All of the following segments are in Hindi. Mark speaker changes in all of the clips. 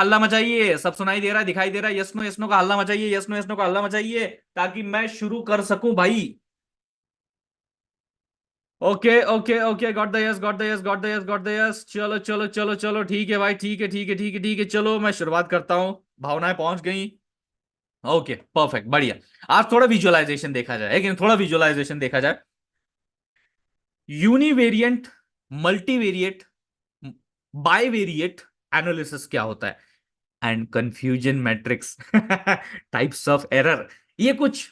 Speaker 1: हल्ला मचाइए, सब सुनाई दे रहा है, दिखाई दे रहा है, यस नो का हल्ला मचाइए, यस नो का हल्ला मचाइए, ताकि मैं शुरू कर सकूं भाई। Okay okay okay, got the yes, got the yes, got the yes, got the yes. चलो चलो चलो चलो, ठीक है भाई, ठीक है ठीक है ठीक है ठीक है, चलो मैं शुरुआत करता हूं। भावनाएं पहुंच गई। ओके परफेक्ट, बढ़िया। आज थोड़ा विजुअलाइजेशन देखा जाए, लेकिन थोड़ा विजुअलाइजेशन देखा जाए। यूनिवेरिएंट, मल्टीवेरिएट, बाइवेरिएट एनालिसिस क्या होता है, and confusion matrix, types of error, ये कुछ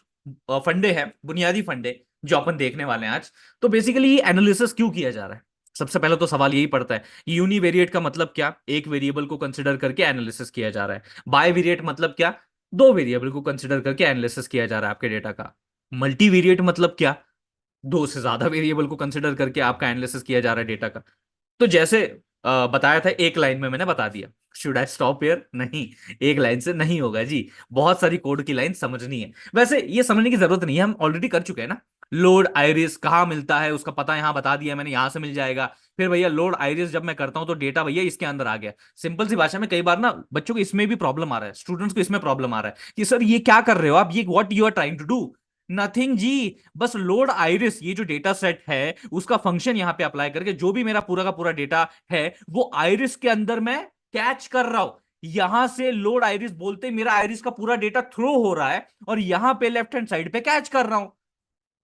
Speaker 1: फंडे हैं, बुनियादी फंडे जो अपन देखने वाले हैं आज। तो बेसिकली ये एनालिसिस क्यों किया जा रहा है, सबसे पहले तो सवाल यही पड़ता है। यूनिवेरिएट का मतलब क्या, एक वेरिएबल को कंसिडर करके एनालिसिस किया जा रहा है। बाइवेरिएट मतलब क्या, दो वेरिएबल को कंसिडर करके एनालिसिस किया जा रहा है आपके डेटा का। मल्टीवेरिएट मतलब क्या, दो से ज्यादा वेरिएबल को कंसिडर करके आपका एनालिसिस किया जा रहा है डेटा का। तो जैसे बताया था, एक लाइन में मैंने बता दिया। Should I stop here? नहीं, एक लाइन से नहीं होगा जी, बहुत सारी कोड की लाइन समझनी है। वैसे ये समझने की जरूरत नहीं है, हम ऑलरेडी कर चुके हैं ना। लोड आइरिस कहाँ मिलता है उसका पता यहां बता दिया मैंने, यहां से मिल जाएगा। फिर भैया लोड आइरिस जब मैं करता हूं तो डेटा भैया इसके अंदर आ गया। सिंपल सी भाषा में, कई बार ना बच्चों को इसमें भी प्रॉब्लम आ रहा है, स्टूडेंट्स को इसमें प्रॉब्लम आ रहा है कि सर ये क्या कर रहे हो आप, ये what you are trying to do. Nothing जी, बस लोड आइरिस ये जो डेटा सेट है उसका फंक्शन यहां पे अप्लाई करके जो भी मेरा पूरा का पूरा डेटा है वो आइरिस के अंदर मैं कैच कर रहा हूं। यहां से लोड आइरिस बोलते मेरा आइरिस का पूरा डेटा थ्रो हो रहा है और यहां पे लेफ्ट हैंड साइड पे कैच कर रहा हूं।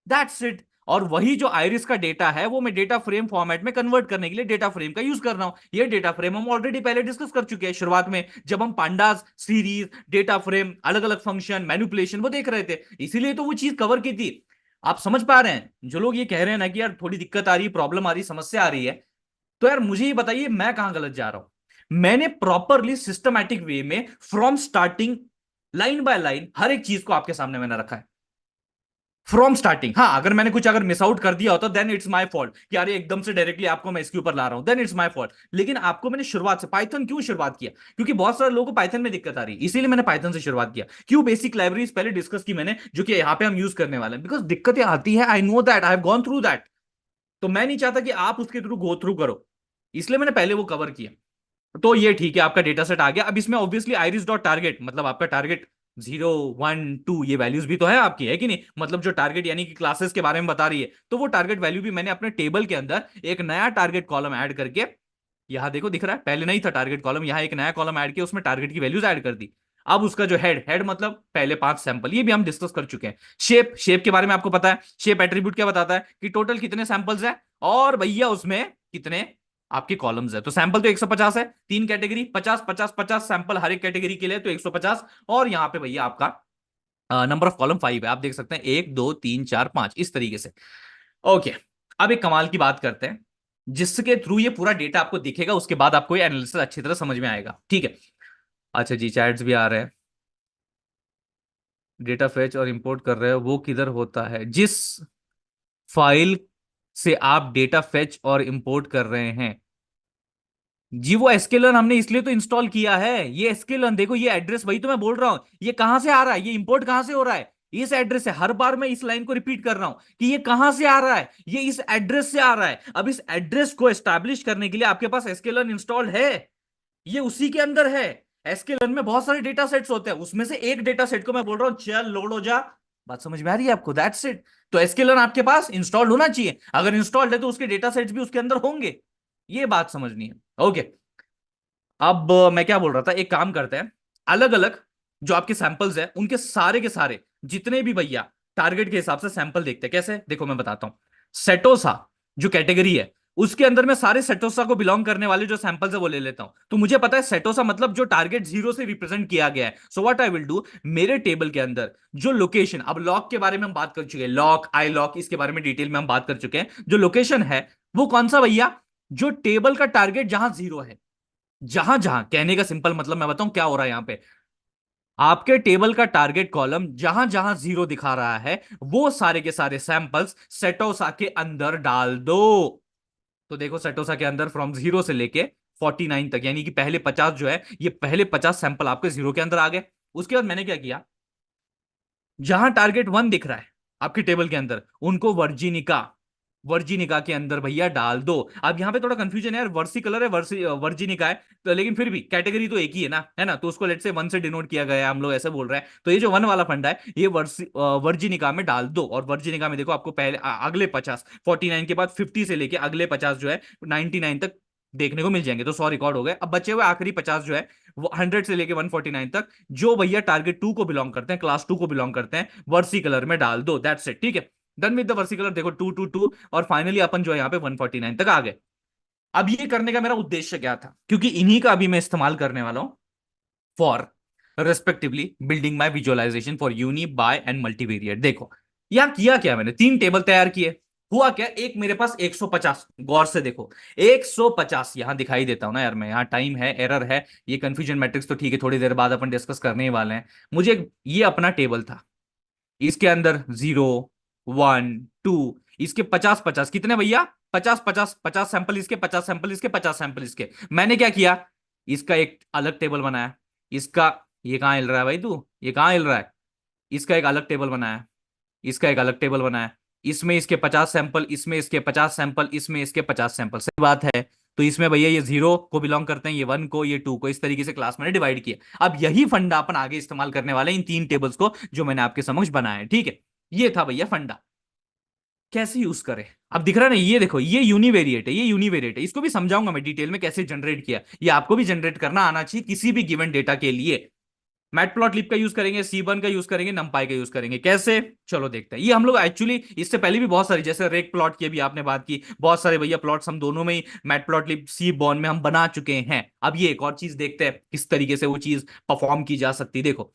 Speaker 1: That's it. और वही जो आइरिस का डेटा है वो मैं डेटा फ्रेम फॉर्मेट में कन्वर्ट करने के लिए डेटा फ्रेम का यूज कर रहा हूं। ये डेटा फ्रेम हम ऑलरेडी पहले डिस्कस कर चुके हैं शुरुआत में, जब हम पांडास सीरीज, डेटा फ्रेम, अलग अलग फंक्शन, मैनिपुलेशन वो देख रहे थे, इसीलिए तो वो चीज कवर की थी। आप समझ पा रहे हैं? जो लोग ये कह रहे हैं ना कि यार थोड़ी दिक्कत आ रही है, प्रॉब्लम आ रही है, समस्या आ रही है, तो यार मुझे ये बताइए मैं कहां गलत जा रहा हूं। मैंने प्रॉपरली सिस्टमैटिक वे में from starting, line by line हर एक चीज को आपके सामने मैंने रखा है, फ्रॉम स्टार्टिंग। हाँ, अगर मैंने कुछ अगर मिस आउट कर दिया होता देन इट्स माय फॉल्ट कि यार एकदम से डायरेक्टली आपको मैं इसके ऊपर ला रहा हूं, देन इट्स माय फॉल्ट। लेकिन आपको मैंने शुरुआत से पाइथन क्यों शुरुआत किया, क्योंकि बहुत सारे लोगों को पाइथन में दिक्कत आ रही है, इसीलिए मैंने पाइथन से शुरुआत किया। क्यों, बेसिक लाइब्रेरीज पहले डिस्कस की मैंने, जो कि यहाँ पे हम यूज करने वाले हैं, बिकॉज दिक्कतें आती है, I know that, I have gone through that. तो मैं नहीं चाहता कि आप उसके थ्रू गो थ्रू करो, इसलिए मैंने पहले वो कवर किया। तो ये ठीक है, आपका डेटा सेट आ गया। अब इसमें ऑब्वियसली आइरिस डॉट टारगेट, मतलब आपका टारगेट 0 1 2 ये वैल्यूज भी तो है आपकी, है कि नहीं, मतलब जो टारगेट यानी कि क्लासेस के बारे में बता रही है, तो वो टारगेट वैल्यू भी मैंने अपने टेबल के अंदर एक नया टारगेट कॉलम ऐड करके, यहां देखो दिख रहा है, पहले नहीं था टारगेट कॉलम, यहां एक नया कॉलम ऐड किया, उसमें टारगेट की वैल्यूज ऐड कर दी। अब उसका जो हेड, हेड मतलब पहले 5 सैंपल, ये भी हम डिस्कस कर चुके हैं। शेप, शेप के बारे में आपको पता है, शेप एट्रीब्यूट क्या बताता है कि टोटल कितने सैंपल्स है और भैया उसमें कितने आपके कॉलम्स है। तो सैंपल तो 150 है, तीन कैटेगरी, 50 50 50 सैंपल हर एक कैटेगरी के लिए, तो 150। और यहां पे भैया आपका नंबर ऑफ कॉलम 5 है, आप देख सकते हैं 1 2 3 4 5 इस तरीके से। ओके, अब एक कमाल की बात करते हैं जिसके थ्रू ये पूरा डेटा आपको दिखेगा, उसके बाद आपको ये एनालिसिस अच्छी तरह समझ में आएगा, ठीक है। अच्छा जी, चैट्स भी आ रहे हैं। डेटा फेच और इंपोर्ट कर रहे हो वो किधर होता है, जिस फाइल से आप डेटा फेच और इंपोर्ट कर रहे हैं जी, वो एसक्यूएल हमने इसलिए तो इंस्टॉल किया है। ये एसक्यूएल देखो, ये एड्रेस वही तो मैं बोल रहा हूं, ये कहां से आ रहा है, ये इंपोर्ट कहां से हो रहा है, इस एड्रेस से। हर बार मैं इस लाइन को रिपीट कर रहा हूं कि ये कहां से आ रहा है, ये इस एड्रेस से आ रहा है। अब इस एड्रेस को एस्टैब्लिश करने के लिए आपके पास एसक्यूएल इंस्टॉल है, ये उसी के अंदर है। एसक्यूएल में बहुत सारे डेटा सेट्स होते हैं, उसमें से एक डेटा सेट को मैं बोल रहा हूं चल लोड हो जा। बात समझ में आ रही है आपको? That's it. तो एसक्यूएल आपके पास इंस्टॉल्ड होना चाहिए, अगर इंस्टॉल्ड है तो उसके डेटा सेट्स भी उसके अंदर होंगे, ये बात समझनी है। ओके, अब मैं क्या बोल रहा था, एक काम करते हैं, अलग अलग जो आपके सैंपल्स हैं उनके सारे के सारे जितने भी भैया टारगेट के हिसाब से सैंपल देखते हैं। कैसे, देखो मैं बताता हूं। सेटोसा जो कैटेगरी है उसके अंदर मैं सारे सेटोसा को बिलोंग करने वाले जो सैंपल्स है वो ले लेता हूं। तो मुझे पता है सेटोसा मतलब जो टारगेट 0 से रिप्रेजेंट किया गया है। सो व्हाट आई विल डू, मेरे टेबल के अंदर जो लोकेशन, अब लॉक के बारे में हम बात कर चुके हैं, लॉक आई लॉक इसके बारे में डिटेल में हम बात कर चुके हैं। जो लोकेशन है वो कौन सा भैया, जो टेबल का टारगेट जहां 0 है, जहां जहां, कहने का सिंपल मतलब मैं बताऊं क्या हो रहा है यहां पे, आपके टेबल का टारगेट कॉलम जहां जहां 0 दिखा रहा है वो सारे के सारे सैंपल्स सेटोसा के अंदर डाल दो। तो देखो सेटोसा के अंदर फ्रॉम 0 से लेके 49 तक, यानी कि पहले 50 जो है, ये पहले 50 सैंपल आपके 0 के अंदर आ गए। उसके बाद मैंने क्या किया, जहां टारगेट 1 दिख रहा है आपके टेबल के अंदर, उनको वर्जिनिका वर्जिनिका के अंदर भैया डाल दो। अब यहाँ पे थोड़ा कंफ्यूजन है यार, वर्सी कलर है, वर्जिनिका है, तो लेकिन फिर भी कैटेगरी तो एक ही है ना, है ना, तो उसको लेट से वन से डिनोट किया गया है, हम लोग ऐसे बोल रहे हैं, तो ये जो वन वाला फंडा है ये वर्जिनिका में डाल दो। और वर्जिनिका में देखो आपको पहले अगले 50, 49 के बाद 50 से लेके अगले 50 जो है 99 तक देखने को मिल जाएंगे, तो 100 रिकॉर्ड हो गए। अब बचे हुए आखिरी 50 जो है वो 100 से लेके 149 तक, जो भैया टारगेट 2 को बिलोंग करते हैं, क्लास 2 को बिलोंग करते हैं, वर्सी कलर में डाल दो, दैट्स इट, ठीक है। डन विद द वर्सी कलर, देखो 2 2 2, और फाइनली अपन जो है यहाँ पे 149 तक आ गए। अब ये करने का मेरा उद्देश्य क्या था, क्योंकि इन्हीं का अभी मैं इस्तेमाल करने वाला हूं for respectively building my visualisation for uni bi and multivariate. देखो यहां किया क्या, मैंने 3 टेबल तैयार किए। हुआ क्या, एक मेरे पास 150, गौर से देखो 150 यहां दिखाई देता हूं ना यार मैं, यहां टाइम है, एरर है, ये कंफ्यूजन मैट्रिक्स तो ठीक है, थोड़ी देर बाद अपन डिस्कस करने ही वाले हैं। मुझे ये अपना टेबल था, इसके अंदर 0 1 2, इसके 50 50 कितने भैया, 50 50, 50 सैंपल इसके, 50 सैंपल इसके, 50 सैंपल इसके। मैंने क्या किया, इसका एक अलग टेबल बनाया, इसका, ये कहां हिल रहा है भाई तू, ये कहां हिल रहा है, इसका एक अलग टेबल बनाया, इसका एक अलग टेबल बनाया, इसमें इसके 50 सैंपल, इसमें इसके 50 सैंपल, इसमें इसके 50 सैंपल, सही बात है। तो इसमें भैया ये 0 को बिलोंग करते हैं, ये 1 को, ये 2 को, इस तरीके से क्लास मैंने डिवाइड किया। अब यही फंडा अपन आगे इस्तेमाल करने वाले हैं इन 3 टेबल्स को जो मैंने आपके समक्ष बनाया है, ठीक है। ये था भैया फंडा, कैसे यूज करें। अब दिख रहा है ना, ये देखो ये यूनिवेरिएट है, ये यूनिवेरिएट है, इसको भी समझाऊंगा मैं डिटेल में कैसे जनरेट किया। ये आपको भी जनरेट करना आना चाहिए किसी भी गिवन डेटा के लिए। मैटप्लॉटलिब का यूज करेंगे, सीबर्न का यूज करेंगे, नंपाई का यूज करेंगे, कैसे, चलो देखते हैं। ये हम लोग एक्चुअली इससे पहले भी बहुत सारी, जैसे रेक प्लॉट की भी आपने बात की, बहुत सारे भैया प्लॉट्स हम दोनों में ही मैटप्लॉटलिब सीबर्न में हम बना चुके हैं। अब ये एक और चीज देखते हैं किस तरीके से वो चीज परफॉर्म की जा सकती है। देखो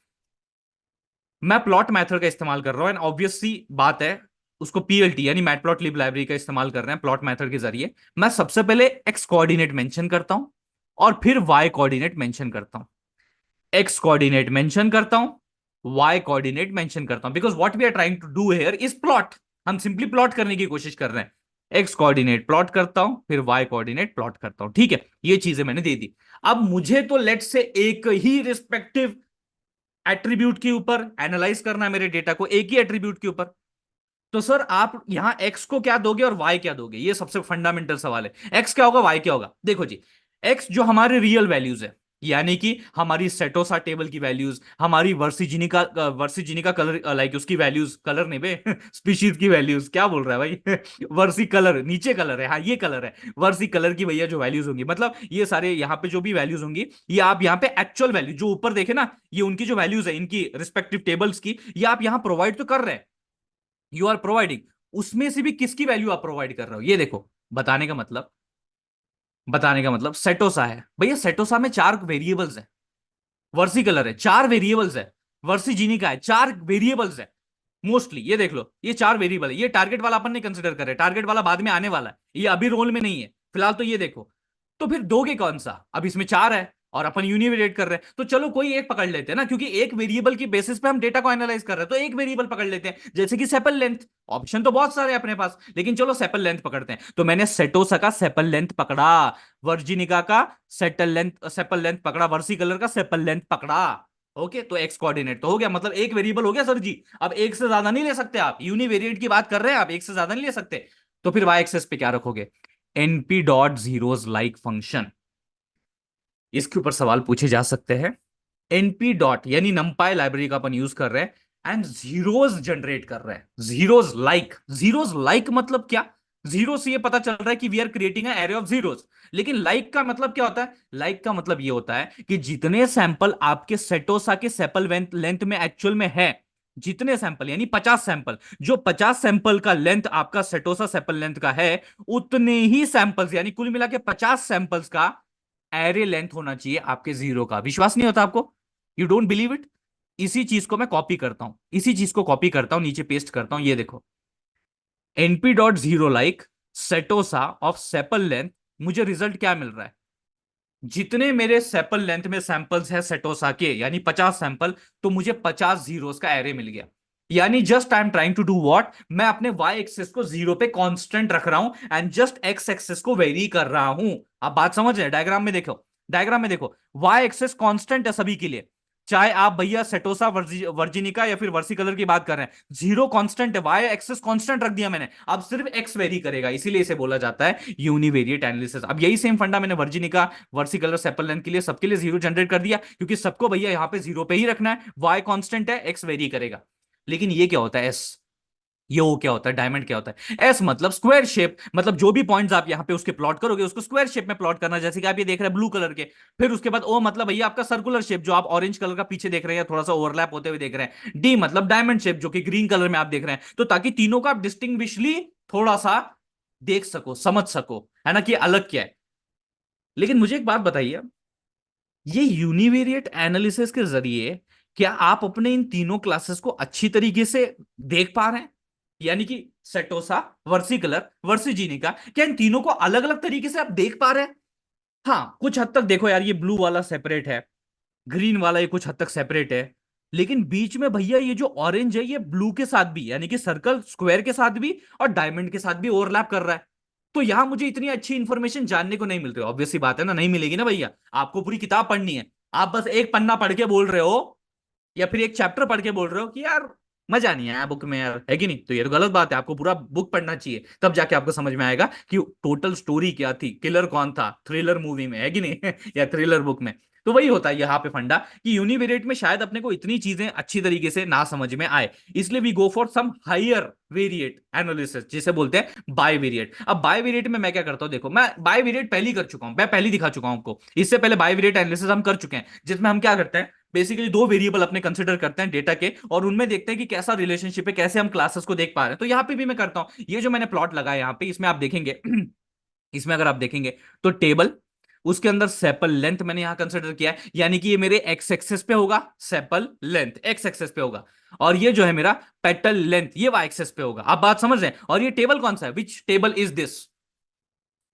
Speaker 1: मैं प्लॉट मेथड का इस्तेमाल कर रहा हूं, एंड ऑब्वियस सी बात है, उसको पीएलटी यानी मैटप्लॉटलिब लाइब्रेरी का इस्तेमाल कर रहे हैं प्लॉट मेथड के जरिए। मैं सबसे पहले एक्स कोऑर्डिनेट मेंशन करता हूं, और फिर वाई कोऑर्डिनेट मेंशन करता हूं। एक्स कोऑर्डिनेट मेंशन करता हूं, वाई कोऑर्डिनेट मेंशन करता हूं, because what we are trying to do here is plot. हम सिंपली प्लॉट करने की कोशिश कर रहे हैं। एक्स कोऑर्डिनेट प्लॉट करता हूं, फिर वाई कोऑर्डिनेट प्लॉट करता हूं, ठीक है। ये चीजें मैंने दे दी। अब मुझे तो लेट से एक ही रिस्पेक्टिव एट्रीब्यूट के ऊपर एनालाइज करना है, मेरे डेटा को एक ही एट्रीब्यूट के ऊपर। तो सर आप यहां एक्स को क्या दोगे और वाई क्या दोगे, ये सबसे फंडामेंटल सवाल है। एक्स क्या होगा, वाई क्या होगा। देखो जी, एक्स जो हमारे रियल वैल्यूज है, यानी कि हमारी सेटोसा टेबल की वैल्यूज, हमारी वर्सीजिनिका कलर, लाइक उसकी वैल्यूज, कलर नहीं बे स्पीशीज की वैल्यूज, क्या बोल रहा है भाई वर्सी कलर, नीचे कलर है, हाँ ये कलर है, वर्सी कलर की भैया जो वैल्यूज होंगी, मतलब ये सारे यहाँ पे जो भी वैल्यूज होंगी, ये आप यहाँ पे एक्चुअल वैल्यू जो ऊपर देखे ना, ये उनकी जो वैल्यूज है इनकी रिस्पेक्टिव टेबल्स की, ये आप यहाँ प्रोवाइड तो कर रहे हैं, यू आर प्रोवाइडिंग। उसमें से भी किसकी वैल्यू आप प्रोवाइड कर रहे हो, ये देखो। बताने का मतलब, सेटोसा है भैया, सेटोसा में 4 वेरिएबल्स है, वर्सी कलर है 4 वेरिएबल्स है, वर्सी जीनी का है 4 वेरिएबल्स है। मोस्टली ये देख लो, ये 4 वेरिएबल है। ये टारगेट वाला अपन नहीं कंसिडर कर रहे, टारगेट वाला बाद में आने वाला है, ये अभी रोल में नहीं है फिलहाल, तो ये देखो। तो फिर दोगे कौन सा, अब इसमें 4 है और अपन यूनिवेरिएट कर रहे हैं, तो चलो कोई एक पकड़ लेते हैं ना, क्योंकि एक वेरिएबल की बेसिस पे हम डेटा को एनालाइज कर रहे हैं, तो एक वेरिएबल पकड़ लेते हैं, जैसे कि सेपल लेंथ। ऑप्शन तो बहुत सारे हैं अपने पास, लेकिन चलो सेपल लेंथ पकड़ते हैं। तो मैंने सेटोसा का सेपल लेंथ पकड़ा, वर्जिनिका का सेपल लेंथ पकड़ा, वर्सी कलर का सेपल लेंथ पकड़ा। ओके, तो एक्स कोऑर्डिनेट तो हो गया, मतलब एक वेरिएबल हो गया सर जी। अब एक से ज्यादा नहीं ले सकते आप, यूनिवेरिएट की बात कर रहे हैं आप, एक से ज्यादा नहीं ले सकते। तो फिर वाई एक्सेस पे क्या रखोगे, NP dot zeros like function. इसके ऊपर सवाल पूछे जा सकते हैं। एनपी डॉट यानी नंपाई लाइब्रेरी का अपन यूज कर रहे हैं, एंड जीरोज जनरेट कर रहे हैं, जीरोज लाइक मतलब क्या। जीरो से ये पता चल रहा है कि we are creating array of zeros, लेकिन लाइक का मतलब क्या होता है, लाइक का मतलब ये होता है कि जितने सैंपल आपके सेटोसा के सेपल लेंथ में एक्चुअल में है, जितने सैंपल यानी 50 सैंपल, जो 50 सैंपल का लेंथ आपका सेटोसा सेपल लेंथ का है, उतने ही सैंपल्स यानी कुल मिला के 50 सैंपल्स का एरे लेंथ होना चाहिए आपके जीरो का। विश्वास नहीं होता आपको, यू डोंट बिलीव इट। इसी चीज को मैं कॉपी करता हूं, इसी चीज को कॉपी करता हूं, नीचे पेस्ट करता हूं, ये देखो। NP dot zero like setosa of sepal length, मुझे रिजल्ट क्या मिल रहा है, जितने मेरे सेपल लेंथ में सैंपल्स है सेटोसा के यानी 50 सैंपल, तो मुझे 50 जीरोस का एरे मिल गया। यानी just I am trying to do what, मैं अपने वाई एक्सेस को जीरो पे कांस्टेंट रख रहा हूं, एंड जस्ट एक्स एक्सेस को वेरी कर रहा हूं। आप बात समझ रहे हैं, डायग्राम में देखो, वाई एक्सेस कांस्टेंट है सभी के लिए, चाहे आप भैया सेटोसा वर्जिनिका या फिर वर्सी कलर की बात कर रहे हैं, जीरो कांस्टेंट है, वाई एक्सेस कांस्टेंट रख दिया मैंने, अब सिर्फ एक्स वेरी करेगा, इसीलिए इसे बोला जाता है यूनिवेरिएट एनालिसिस। अब यही सेम फंडा मैंने वर्जिनिका, वर्सी कलर, सेपल लेंथ के लिए सबके लिए जीरो जनरेट कर दिया, क्योंकि सबको भैया यहां पे जीरो पे ही रखना है, वाई कांस्टेंट है, एक्स वेरी करेगा। लेकिन ये क्या होता है एस, ये वो क्या होता है, डायमंड क्या होता है, एस मतलब स्क्वायर शेप, मतलब जो भी पॉइंट्स आप यहां पे उसके प्लॉट करोगे उसको स्क्वायर शेप में प्लॉट करना, जैसे कि आप ये देख रहे हैं ब्लू कलर के। फिर उसके बाद ओ मतलब भैया आपका सर्कुलर शेप, जो आप ऑरेंज कलर का पीछे देख रहे हैं, थोड़ा सा ओवरलैप होते हुए देख रहे हैं। डी मतलब डायमंड शेप, जो कि ग्रीन कलर में आप देख रहे हैं, तो ताकि तीनों का आप डिस्टिंग्विशली थोड़ा सा देख सको, समझ सको, है ना, कि अलग क्या है। लेकिन मुझे एक बात बताइए, ये यूनिवेरिएट एनालिसिस के जरिए क्या आप अपने इन तीनों क्लासेस को अच्छी तरीके से देख पा रहे हैं? यानी कि सेटोसा, वर्सिकलर, वर्सिजीनिका, क्या इन तीनों को अलग अलग तरीके से आप देख पा रहे हैं? हाँ, कुछ हद तक देखो यार, ये ब्लू वाला सेपरेट है, ग्रीन वाला ये कुछ हद तक सेपरेट है, लेकिन बीच में भैया ये जो ऑरेंज है, ये ब्लू के साथ भी, यानी कि सर्कल स्क्वायर के साथ भी और डायमंड के साथ भी ओवरलैप कर रहा है। तो यहां मुझे इतनी अच्छी इंफॉर्मेशन जानने को नहीं मिल रही, ऑब्वियस सी बात है ना, नहीं मिलेगी ना भैया, आपको पूरी किताब पढ़नी है। आप बस एक पन्ना पढ़ के बोल रहे हो या फिर एक चैप्टर पढ़ के बोल रहे हो कि यार मजा नहीं आया बुक में यार, है कि नहीं, तो ये तो गलत बात है, आपको पूरा बुक पढ़ना चाहिए, तब जाके आपको समझ में आएगा कि टोटल स्टोरी क्या थी, किलर कौन था थ्रिलर मूवी में, है कि नहीं या थ्रिलर बुक में। तो वही होता है यहाँ पे फंडा, कि यूनिवेरिएट में शायद अपने को इतनी चीजें अच्छी तरीके से ना समझ में आए, इसलिए we go for some higher variate analysis, जिसे बोलते हैं बाय वेरिएट। अब बाय वेरिएट में मैं क्या करता हूं, देखो मैं बाय वेरिएट पहले ही कर चुका हूं, मैं पहले दिखा चुका हूं आपको, इससे पहले बाय वेरिएट एनालिसिस हम कर चुके हैं, जिसमें हम क्या करते हैं, बेसिकली दो वेरिएबल अपने कंसिडर करते हैं डेटा के, और उनमें देखते हैं कि कैसा रिलेशनशिप है, कैसे हम क्लासेस को देख पा रहे हैं। तो यहाँ पे भी मैं करता हूं, ये जो मैंने प्लॉट लगाया यहाँ पे, इसमें आप देखेंगे इसमें अगर आप देखेंगे तो टेबल, उसके अंदर सेपल लेंथ मैंने यहां कंसिडर किया है, यानी कि ये मेरे एक्स एक्सेस पे होगा, सेपल लेंथ एक्स एक्सेस पे होगा, और ये जो है मेरा पेटल लेंथ ये वाई एक्सेस पे होगा। आप बात समझ रहे हैं? और ये टेबल कौन सा है, विच टेबल इज दिस,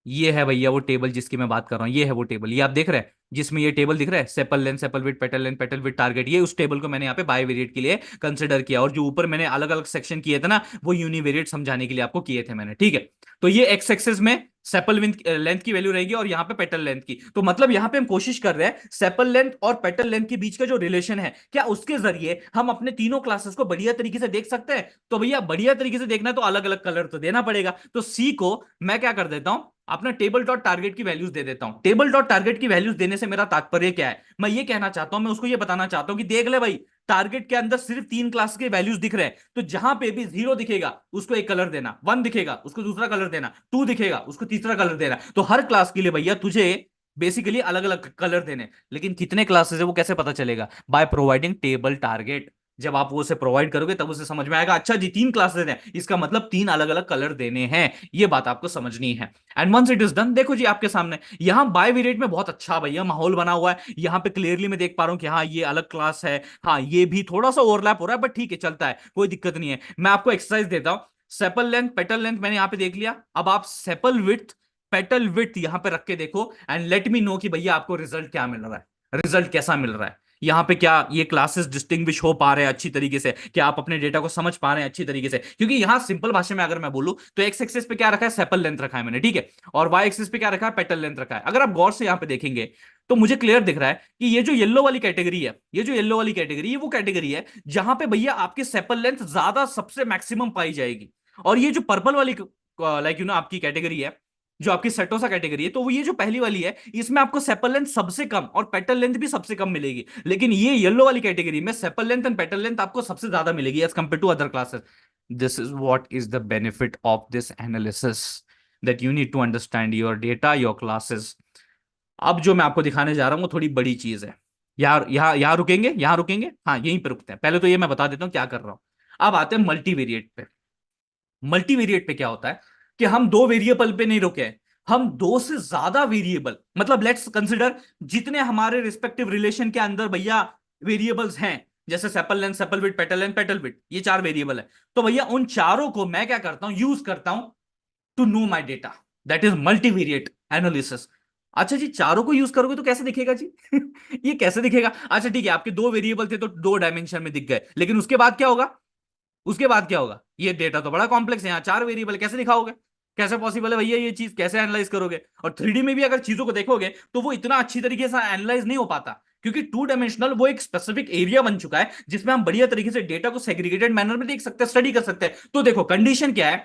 Speaker 1: ये है भैया वो टेबल जिसकी मैं बात कर रहा हूं, ये है वो टेबल, ये आप देख रहे हैं जिसमें ये टेबल दिख रहा है, sepal length, sepal width, petal width, target, ये उस टेबल को मैंने यहाँ पे बायवेरिएट के लिए कंसिडर किया, और जो ऊपर मैंने अलग अलग सेक्शन किए थे ना, वो यूनिवेरिएट समझाने के लिए आपको किए थे मैंने, ठीक है। तो ये एक्स एक्सिस में सेपल लेंथ की वैल्यू रहेगी, और यहाँ पे पेटल लेंथ की, तो मतलब यहाँ पे हम कोशिश कर रहे हैं सेपल लेंथ और पेटल लेंथ के बीच का जो रिलेशन है, क्या उसके जरिए हम अपने तीनों क्लासेस को बढ़िया तरीके से देख सकते हैं। तो भैया बढ़िया तरीके से देखना है तो अलग अलग कलर तो देना पड़ेगा, तो सी को मैं क्या कर देता हूं, अपना टेबल डॉट टारगेट की वैल्यूज दे देता हूं। टेबल डॉट टारगेट की वैल्यूज देने से मेरा तात्पर्य क्या है, मैं ये कहना चाहता हूं, मैं उसको ये बताना चाहता हूं कि देख ले भाई, टारगेट के अंदर सिर्फ तीन क्लास के वैल्यूज दिख रहे हैं, तो जहां पे भी जीरो दिखेगा उसको एक कलर देना, वन दिखेगा उसको दूसरा कलर देना, टू दिखेगा उसको तीसरा कलर देना। तो हर क्लास के लिए भैया तुझे बेसिकली अलग अलग कलर देने, लेकिन कितने क्लासेस है वो कैसे पता चलेगा, बाय प्रोवाइडिंग टेबल टारगेट। जब आप वो उसे प्रोवाइड करोगे तब उसे समझ में आएगा, अच्छा जी तीन क्लासेस हैं, इसका मतलब तीन अलग अलग कलर देने हैं, ये बात आपको समझनी है। And once it is done, देखो जी आपके सामने यहां बाय वेरिएट में बहुत अच्छा भैया माहौल बना हुआ है, यहां पे क्लियरली मैं देख पा रहा हूं कि हाँ ये अलग क्लास है, हाँ ये भी थोड़ा सा ओवरलैप हो रहा है, बट ठीक है चलता है, कोई दिक्कत नहीं है। मैं आपको एक्सरसाइज देता हूं, सेपल लेंथ पेटल लेंथ मैंने यहां पे देख लिया, अब आप सेपल विड्थ पेटल विड्थ यहां पे रख के देखो, एंड लेट मी नो कि भैया आपको रिजल्ट क्या मिल रहा है, रिजल्ट कैसा मिल रहा है। यहां पे क्या ये क्लासेस डिस्टिंग्विश हो पा रहे हैं अच्छी तरीके से, क्या आप अपने डेटा को समझ पा रहे हैं अच्छी तरीके से, क्योंकि यहां सिंपल भाषा में अगर मैं बोलूं तो एक्स एक्सिस पे क्या रखा है, सेपल लेंथ रखा है मैंने, ठीक है, और वाई एक्सिस पे क्या रखा है, पेटल लेंथ रखा है। अगर आप गौर से यहां पे देखेंगे तो मुझे क्लियर दिख रहा है कि ये जो येलो वाली कैटेगरी है, ये जो येलो वाली कैटेगरी है, वो कैटेगरी है जहां पे भैया आपकी सेपल लेंथ ज्यादा सबसे मैक्सिमम पाई जाएगी, और ये जो पर्पल वाली लाइक आपकी कैटेगरी है, जो आपकी सेटोसा कैटेगरी है, तो वो ये जो पहली वाली है, इसमें आपको सेपल लेंथ सबसे कम और पेटल लेंथ भी सबसे कम मिलेगी, लेकिन ये येलो वाली कैटेगरी में sepal length and petal length आपको सबसे ज्यादा मिलेगी as compare to other classes. This is what is the benefit of this analysis, that you need to understand your data, your classes. अब जो मैं आपको दिखाने जा रहा हूं वो थोड़ी बड़ी चीज है यार, यहाँ रुकेंगे, यहाँ रुकेंगे, हाँ यहीं पे रुकते हैं, पहले तो ये मैं बता देता हूँ क्या कर रहा हूं। अब आते हैं मल्टीवेरिएट पे। मल्टीवेरिएट पे क्या होता है कि हम दो वेरिएबल पे नहीं रुके हैं, हम दो से ज्यादा वेरिएबल, मतलब लेट्स कंसिडर जितने हमारे रिस्पेक्टिव रिलेशन के अंदर भैया वेरिएबल्स हैं, जैसे sepal length, sepal width, petal width, ये चार वेरिएबल है, तो भैया उन चारों को मैं क्या करता हूं, यूज करता हूं to know my data, that is multivariate analysis. अच्छा जी, चारों को यूज करोगे तो कैसे दिखेगा जी ये कैसे दिखेगा? अच्छा ठीक है, आपके दो वेरिएबल थे तो दो डायमेंशन में दिख गए, लेकिन उसके बाद क्या होगा, उसके बाद क्या होगा, ये डेटा तो बड़ा कॉम्प्लेक्स है, यहाँ चार वेरिएबल कैसे दिखाओगे, कैसे पॉसिबल है भैया, ये चीज कैसे एनालाइज करोगे? और थ्री डी में भी अगर चीजों को देखोगे तो वो इतना अच्छी तरीके से एनालाइज नहीं हो पाता, क्योंकि टू डायमेंशनल वो एक स्पेसिफिक एरिया बन चुका है जिसमें हम बढ़िया तरीके से डेटा को सेग्रीगेटेड मैनर में देख सकते हैं, स्टडी कर सकते हैं। तो देखो कंडीशन क्या है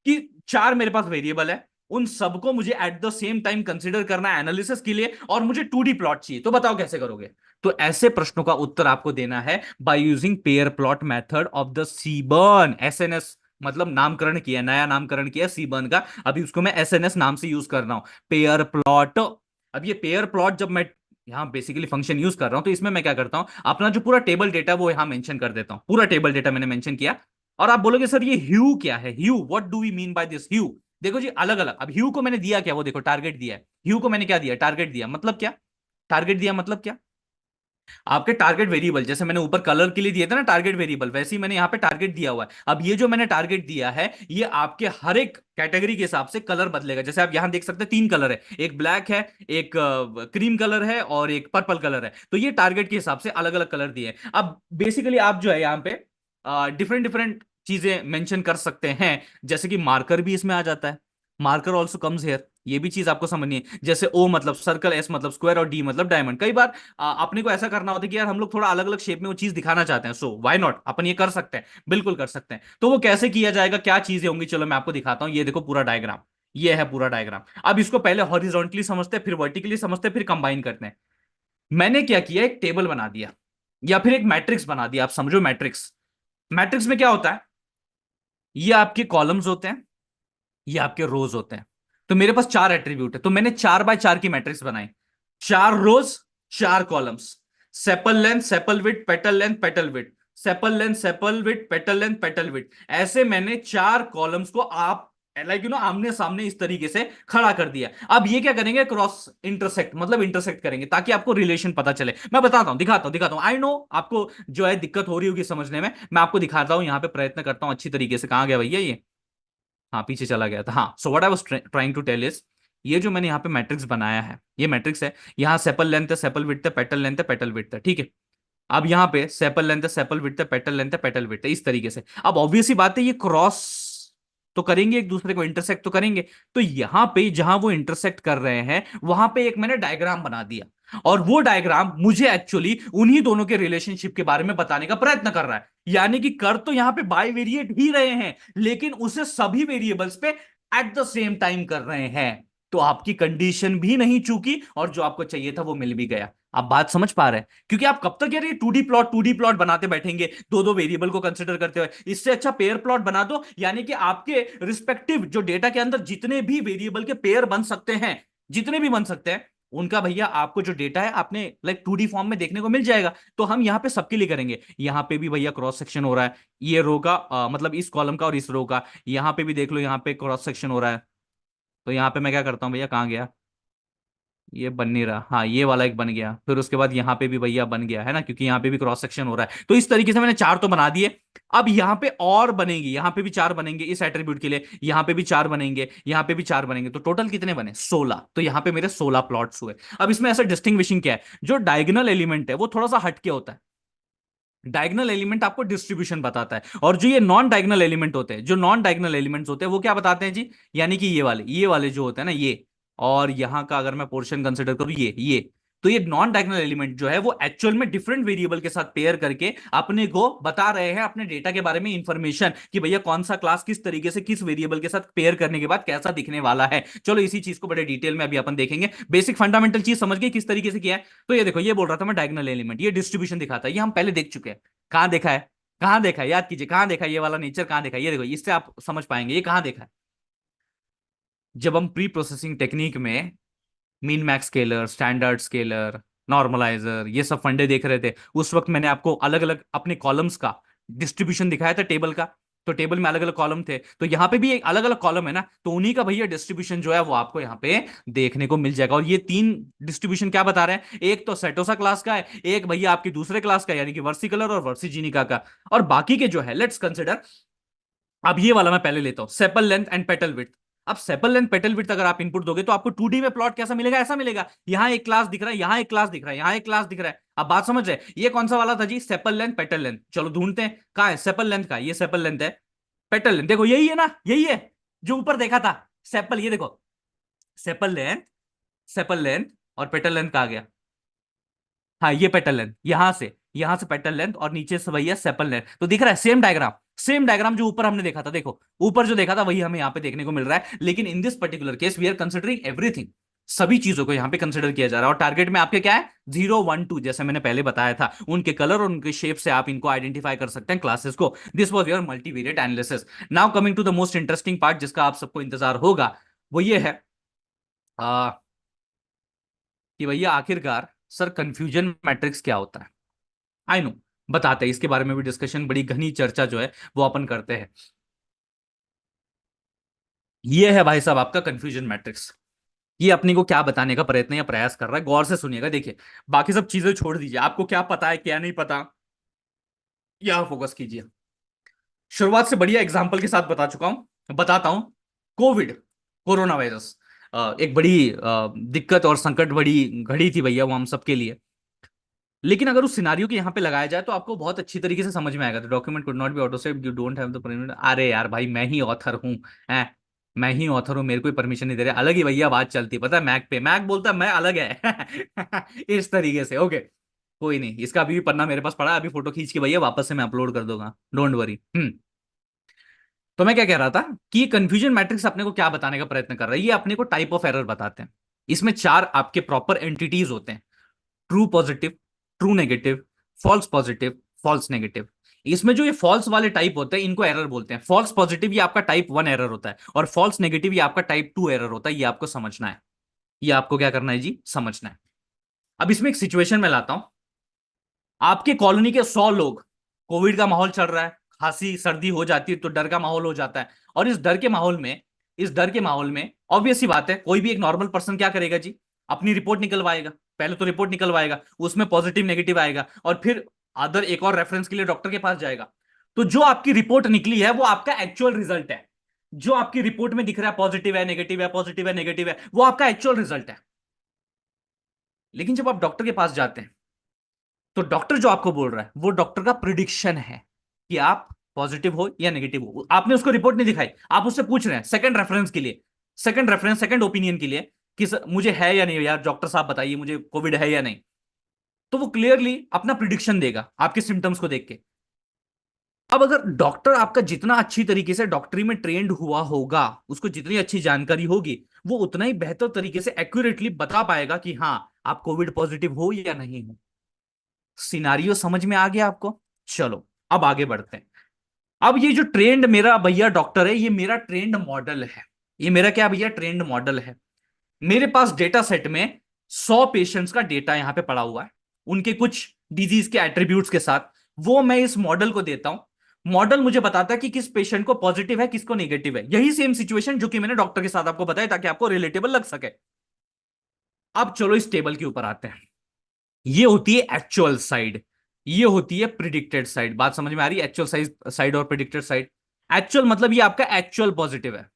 Speaker 1: कि चार मेरे पास वेरिएबल है, उन सबको मुझे at the same time consider करना है एनालिसिस के लिए, और मुझे 2D प्लॉट चाहिए। तो बताओ कैसे करोगे? तो ऐसे प्रश्नों का उत्तर आपको देना है by using pair plot method of the seaborn, SNS, मतलब नामकरण किया, नया नामकरण किया सीबर्न का, अभी उसको मैं एसएनएस नाम से यूज कर रहा हूं, पेयर प्लॉट। अब ये पेयर प्लॉट जब मैं यहां बेसिकली फंक्शन यूज कर रहा हूं, तो इसमें मैं क्या करता हूं, अपना जो पूरा टेबल डेटा वो यहां मेंशन कर देता हूं, पूरा टेबल डेटा मैंने मेंशन किया। और आप बोलोगे सर ये ह्यू क्या है? Hue, what do we mean by this hue? देखो जी अलग अलग, अब ह्यू को मैंने दिया क्या, वो देखो टारगेट दिया है। ह्यू को मैंने क्या दिया? टारगेट दिया। मतलब क्या? टारगेट दिया मतलब क्या? आपके टारगेट वेरिएबल, जैसे मैंने ऊपर कलर के लिए दिए थे ना टारगेट वेरिएबल, वैसे ही मैंने यहाँ पे टारगेट दिया हुआ है। अब ये जो मैंने टारगेट दिया है, ये आपके हर एक कैटेगरी के हिसाब से कलर बदलेगा। जैसे आप यहां देख सकते हैं तीन कलर है, एक ब्लैक है, एक क्रीम कलर है, और एक पर्पल कलर है। तो ये टारगेट के हिसाब से अलग अलग कलर दिए हैं। अब बेसिकली आप जो है यहाँ पे डिफरेंट डिफरेंट चीजें मेंशन कर सकते हैं, जैसे कि मार्कर भी इसमें आ जाता है, मार्कर ऑल्सो कम्स हेयर। ये भी चीज आपको समझनी है। जैसे ओ मतलब सर्कल, एस मतलब स्क्वायर, और डी मतलब डायमंड। कई बार अपने को ऐसा करना होता है कि यार हम लोग थोड़ा अलग अलग शेप में वो चीज दिखाना चाहते हैं, सो व्हाई नॉट, अपन ये कर सकते हैं, बिल्कुल कर सकते हैं। तो वो कैसे किया जाएगा, क्या चीजें होंगी, चलो मैं आपको दिखाता हूं। ये देखो पूरा डायग्राम, ये है पूरा डायग्राम। अब इसको पहले हॉरिजॉन्टली समझते हैं, फिर वर्टिकली समझते हैं, फिर कंबाइन करते हैं। मैंने क्या किया, एक टेबल बना दिया, या फिर एक मैट्रिक्स बना दिया। आप समझो मैट्रिक्स, मैट्रिक्स में क्या होता है, ये आपके कॉलम्स होते हैं, ये आपके रोज होते हैं। तो मेरे पास चार एट्रीब्यूट है, तो मैंने 4 बाय 4 की मैट्रिक्स बनाई, 4 रोज, 4 columns, sepal length, sepal width, petal length, petal width, sepal length, sepal width, petal length, petal width. ऐसे मैंने 4 कॉलम्स को आप लाइक आमने सामने इस तरीके से खड़ा कर दिया। अब ये क्या करेंगे, क्रॉस इंटरसेक्ट, मतलब इंटरसेक्ट करेंगे, ताकि आपको रिलेशन पता चले। मैं बताता हूं, दिखाता हूं। आई नो आपको जो है दिक्कत हो रही होगी समझने में, मैं आपको दिखाता हूं, यहां पे प्रयत्न करता हूं अच्छी तरीके से। कहां गया भैया ये? हाँ पीछे चला गया था। हाँ, so what I was trying to tell is, ये जो मैंने यहाँ पे मैट्रिक्स बनाया है, ये मैट्रिक्स है। यहाँ सेपल लेंथ है, सेपल विड्थ है, पेटल लेंथ है, पेटल विड्थ है, ठीक है। अब यहाँ पे सेपल लेंथ है, सेपल विड्थ है, पेटल लेंथ है, पेटल विड्थ है, इस तरीके से। अब ऑब्वियस ही बात है, ये क्रॉस तो करेंगे, एक दूसरे को इंटरसेक्ट तो करेंगे। तो यहां पे जहां वो इंटरसेक्ट कर रहे हैं, वहां पे एक मैंने डायग्राम बना दिया, और वो डायग्राम मुझे एक्चुअली उन्हीं दोनों के रिलेशनशिप के बारे में बताने का प्रयत्न कर रहा है। यानी कि कर तो यहां पे बाय वेरिएट ही रहे हैं, लेकिन उसे सभी वेरिएबल्स पे एट द सेम टाइम कर रहे हैं। तो आपकी कंडीशन भी नहीं चूकी, और जो आपको चाहिए था वो मिल भी गया। आप बात समझ पा रहे हैं? क्योंकि आप कब तक यार ये 2D प्लॉट बनाते बैठेंगे, दो दो वेरिएबल को कंसिडर करते हुए? इससे अच्छा पेयर प्लॉट बना दो, यानी कि आपके रिस्पेक्टिव जो डेटा के अंदर जितने भी वेरिएबल के पेयर बन सकते हैं, जितने भी बन सकते हैं, उनका भैया आपको जो डेटा है आपने लाइक 2D फॉर्म में देखने को मिल जाएगा। तो हम यहां पे सबके लिए करेंगे। यहां पे भी भैया क्रॉस सेक्शन हो रहा है, ये रो का मतलब इस कॉलम का और इस रो का। यहां पे भी देख लो, यहां पे क्रॉस सेक्शन हो रहा है। तो यहां पे मैं क्या करता हूं भैया, कहाँ गया, ये बन नहीं रहा, हाँ ये वाला एक बन गया। फिर उसके बाद यहाँ पे भी भैया बन गया है ना, क्योंकि यहाँ पे भी क्रॉस सेक्शन हो रहा है। तो इस तरीके से मैंने चार तो बना दिए। अब यहाँ पे और बनेंगे, यहाँ पे भी चार बनेंगे इस एट्रीब्यूट के लिए, यहाँ पे भी चार बनेंगे, यहाँ पे भी चार बनेंगे। तो टोटल कितने बने? 16। तो यहाँ पे मेरे 16 प्लॉट्स हुए। अब इसमें ऐसा डिस्टिंग्विशिंग क्या है, जो डायगोनल एलिमेंट है वो थोड़ा सा हटके होता है। डायगोनल एलिमेंट आपको डिस्ट्रीब्यूशन बताता है, और जो ये नॉन डायगोनल एलिमेंट होते हैं, जो नॉन डायगोनल एलिमेंट्स होते हैं, वो क्या बताते हैं जी, यानी कि ये वाले जो होते हैं ना, ये, और यहां का अगर मैं पोर्शन कंसिडर करूं, ये, तो ये नॉन डायगोनल एलिमेंट जो है वो एक्चुअल में डिफरेंट वेरिएबल के साथ पेयर करके अपने को बता रहे हैं अपने डेटा के बारे में इंफॉर्मेशन, कि भैया कौन सा क्लास किस तरीके से किस वेरिएबल के साथ पेयर करने के बाद कैसा दिखने वाला है। चलो इसी चीज को बड़े डिटेल में अभी अपन देखेंगे। बेसिक फंडामेंटल चीज समझ गए किस तरीके से किया है? तो ये देखो, ये बोल रहा था मैं, डायगोनल एलिमेंट ये डिस्ट्रीब्यूशन दिखाता है, ये हम पहले देख चुके हैं। कहां देखा है? कहां देखा है? याद कीजिए, कहां देखा है? ये वाला नेचर कहां देखा है? ये देखो, इससे आप समझ पाएंगे ये कहां देखा है। जब हम प्री प्रोसेसिंग टेक्निक में mean max scalar, standard scaler, normaliser, ये सब फंडे देख रहे थे, उस वक्त मैंने आपको अलग अलग अपने कॉलम्स का डिस्ट्रीब्यूशन दिखाया था, टेबल का। तो टेबल में अलग अलग कॉलम थे, तो यहाँ पे भी एक अलग अलग कॉलम है ना, तो उन्हीं का भैया डिस्ट्रीब्यूशन जो है वो आपको यहाँ पे देखने को मिल जाएगा। और ये तीन डिस्ट्रीब्यूशन क्या बता रहे हैं, एक तो सेटोसा क्लास का है, एक भैया आपकी दूसरे क्लास का यानी कि वर्सिकलर और वर्सिजीनिका का, और बाकी के जो है लेट्स कंसिडर। अब ये वाला मैं पहले लेता हूं, sepal length and petal width. अब सेपल लेंथ पेटल विड्थ अगर आप इनपुट दोगे, तो आपको 2D में प्लॉट कैसा मिलेगा, ऐसा मिलेगा। यहां एक क्लास दिख रहा है, यहां एक क्लास दिख रहा है, यहां एक क्लास दिख रहा है। अब बात समझ रहे हैं? ये कौन सा वाला था जी, सेपल लेंथ पेटल लेंथ। चलो ढूंढते हैं, कहां है सेपल लेंथ का, ये सेपल लेंथ है, पेटल लेंथ देखो यही है ना, यही है जो ऊपर देखा था। सेपल, ये देखो, सेपल लेंथ, सेपल लेंथ, और पेटल लेंथ कहा गया, हाँ ये पेटल लेंथ, यहां से पेटल लेंथ और नीचे से भैया सेपल लेंथ। तो दिख रहा है सेम डायग्राम, सेम डायग्राम जो ऊपर हमने देखा था, देखो ऊपर जो देखा था वही हमें यहाँ पे देखने को मिल रहा है। लेकिन in this particular case we are considering everything, सभी चीजों को यहाँ पे कंसिडर किया जा रहा है। और टारगेट में आपके क्या है, 0 1 2, जैसे मैंने पहले बताया था, उनके कलर और उनके शेप से आप इनको आइडेंटिफाई कर सकते हैं क्लासेस को। This was your multivariate analysis. Now coming to the most interesting part जिसका आप सबको इंतजार होगा, वो ये है कि भैया आखिरकार सर कंफ्यूजन मैट्रिक्स क्या होता है। आई नो, बताते हैं इसके बारे में भी डिस्कशन, बड़ी घनी चर्चा जो है वो अपन करते हैं। ये है भाई साहब आपका कंफ्यूजन मैट्रिक्स। ये अपने को क्या बताने का प्रयत्न या प्रयास कर रहा है, गौर से सुनिएगा। देखिए बाकी सब चीजें छोड़ दीजिए, आपको क्या पता है क्या नहीं पता, यहां फोकस कीजिए। शुरुआत से बढ़िया एग्जांपल के साथ बता चुका हूं, बताता हूं। कोविड, कोरोना वायरस, एक बड़ी दिक्कत और संकट बड़ी घड़ी थी भैया वो हम सबके लिए। लेकिन अगर उस सिनारियो के यहाँ पे लगाया जाए तो आपको बहुत अच्छी तरीके से समझ में आएगा। The document could not be auto saved, you don't have the permission. अरे यार भाई मैं ही ऑथर हूँ, हैं, मैं ही ऑथर हूँ, मेरे को परमिशन नहीं दे रहे, अलग ही भैया बात चलती है, पता है मैक पे, मैक बोलता है मैं अलग है इस तरीके से। ओके कोई नहीं, इसका अभी भी पन्ना मेरे पास पड़ा है, अभी फोटो खींच के भैया वापस से मैं अपलोड कर दूंगा, डोंट वरी। तो मैं क्या कह रहा था कि ये कंफ्यूजन मैट्रिक्स अपने को क्या बताने का प्रयत्न कर रहा है, ये अपने को टाइप ऑफ एरर बताते हैं। इसमें चार आपके प्रॉपर एंटिटीज होते हैं, true positive, true negative, false positive, false negative. इसमें जो ये फॉल्स वाले टाइप होते हैं इनको एरर बोलते हैं। फॉल्स पॉजिटिव ये आपका टाइप 1 एरर होता है, और फॉल्स नेगेटिव ये आपका टाइप 2 एरर होता है। ये आपको समझना है, ये आपको क्या करना है जी, समझना है। अब इसमें एक सिचुएशन में लाता हूं, आपके कॉलोनी के 100 लोग, कोविड का माहौल चल रहा है, खांसी सर्दी हो जाती है तो डर का माहौल हो जाता है। और इस डर के माहौल में ऑब्वियस सी बात है, कोई भी एक नॉर्मल पर्सन क्या करेगा जी, अपनी रिपोर्ट निकलवाएगा। पहले तो रिपोर्ट निकलवाएगा, उसमें पॉजिटिव नेगेटिव आएगा, और फिर अदर एक और रेफरेंस के लिए डॉक्टर के पास जाएगा। तो जो आपकी रिपोर्ट निकली है वो आपका एक्चुअल रिजल्ट है। जो आपकी रिपोर्ट में दिख रहा है पॉजिटिव है नेगेटिव है पॉजिटिव है नेगेटिव है, वो आपका एक्चुअल रिजल्ट है। लेकिन जब आप डॉक्टर के पास जाते हैं तो डॉक्टर जो आपको बोल रहा है वो डॉक्टर का प्रिडिक्शन है कि आप पॉजिटिव हो या नेगेटिव हो। आपने उसको रिपोर्ट नहीं दिखाई, आप उससे पूछ रहे हैं सेकंड रेफरेंस के लिए, सेकंड ओपिनियन के लिए कि मुझे है या नहीं यार, डॉक्टर साहब बताइए मुझे कोविड है या नहीं। तो वो क्लियरली अपना प्रिडिक्शन देगा आपके सिम्टम्स को देख के। अब अगर डॉक्टर आपका जितना अच्छी तरीके से डॉक्टरी में ट्रेंड हुआ होगा, उसको जितनी अच्छी जानकारी होगी, वो उतना ही बेहतर तरीके से एक्यूरेटली बता पाएगा कि हाँ आप कोविड पॉजिटिव हो या नहीं हो। सिनारियो समझ में आ गया आपको? चलो अब आगे बढ़ते हैं। अब ये जो ट्रेंड मेरा भैया डॉक्टर है, ये मेरा ट्रेंड मॉडल है। ये मेरा क्या भैया, ट्रेंड मॉडल है। मेरे पास डेटा सेट में 100 पेशेंट्स का डेटा यहां पे पड़ा हुआ है, उनके कुछ डिजीज के एट्रीब्यूट्स के साथ। वो मैं इस मॉडल को देता हूं, मॉडल मुझे बताता है कि किस पेशेंट को पॉजिटिव है किसको नेगेटिव है। यही सेम सिचुएशन जो कि मैंने डॉक्टर के साथ आपको बताया ताकि आपको रिलेटेबल लग सके। अब चलो इस टेबल के ऊपर आते हैं। ये होती है एक्चुअल साइड, ये होती है प्रिडिक्टेड साइड। बात समझ में आ रही है, एक्चुअल साइड साइड और प्रिडिक्टेड साइड। एक्चुअल मतलब ये आपका एक्चुअल पॉजिटिव है,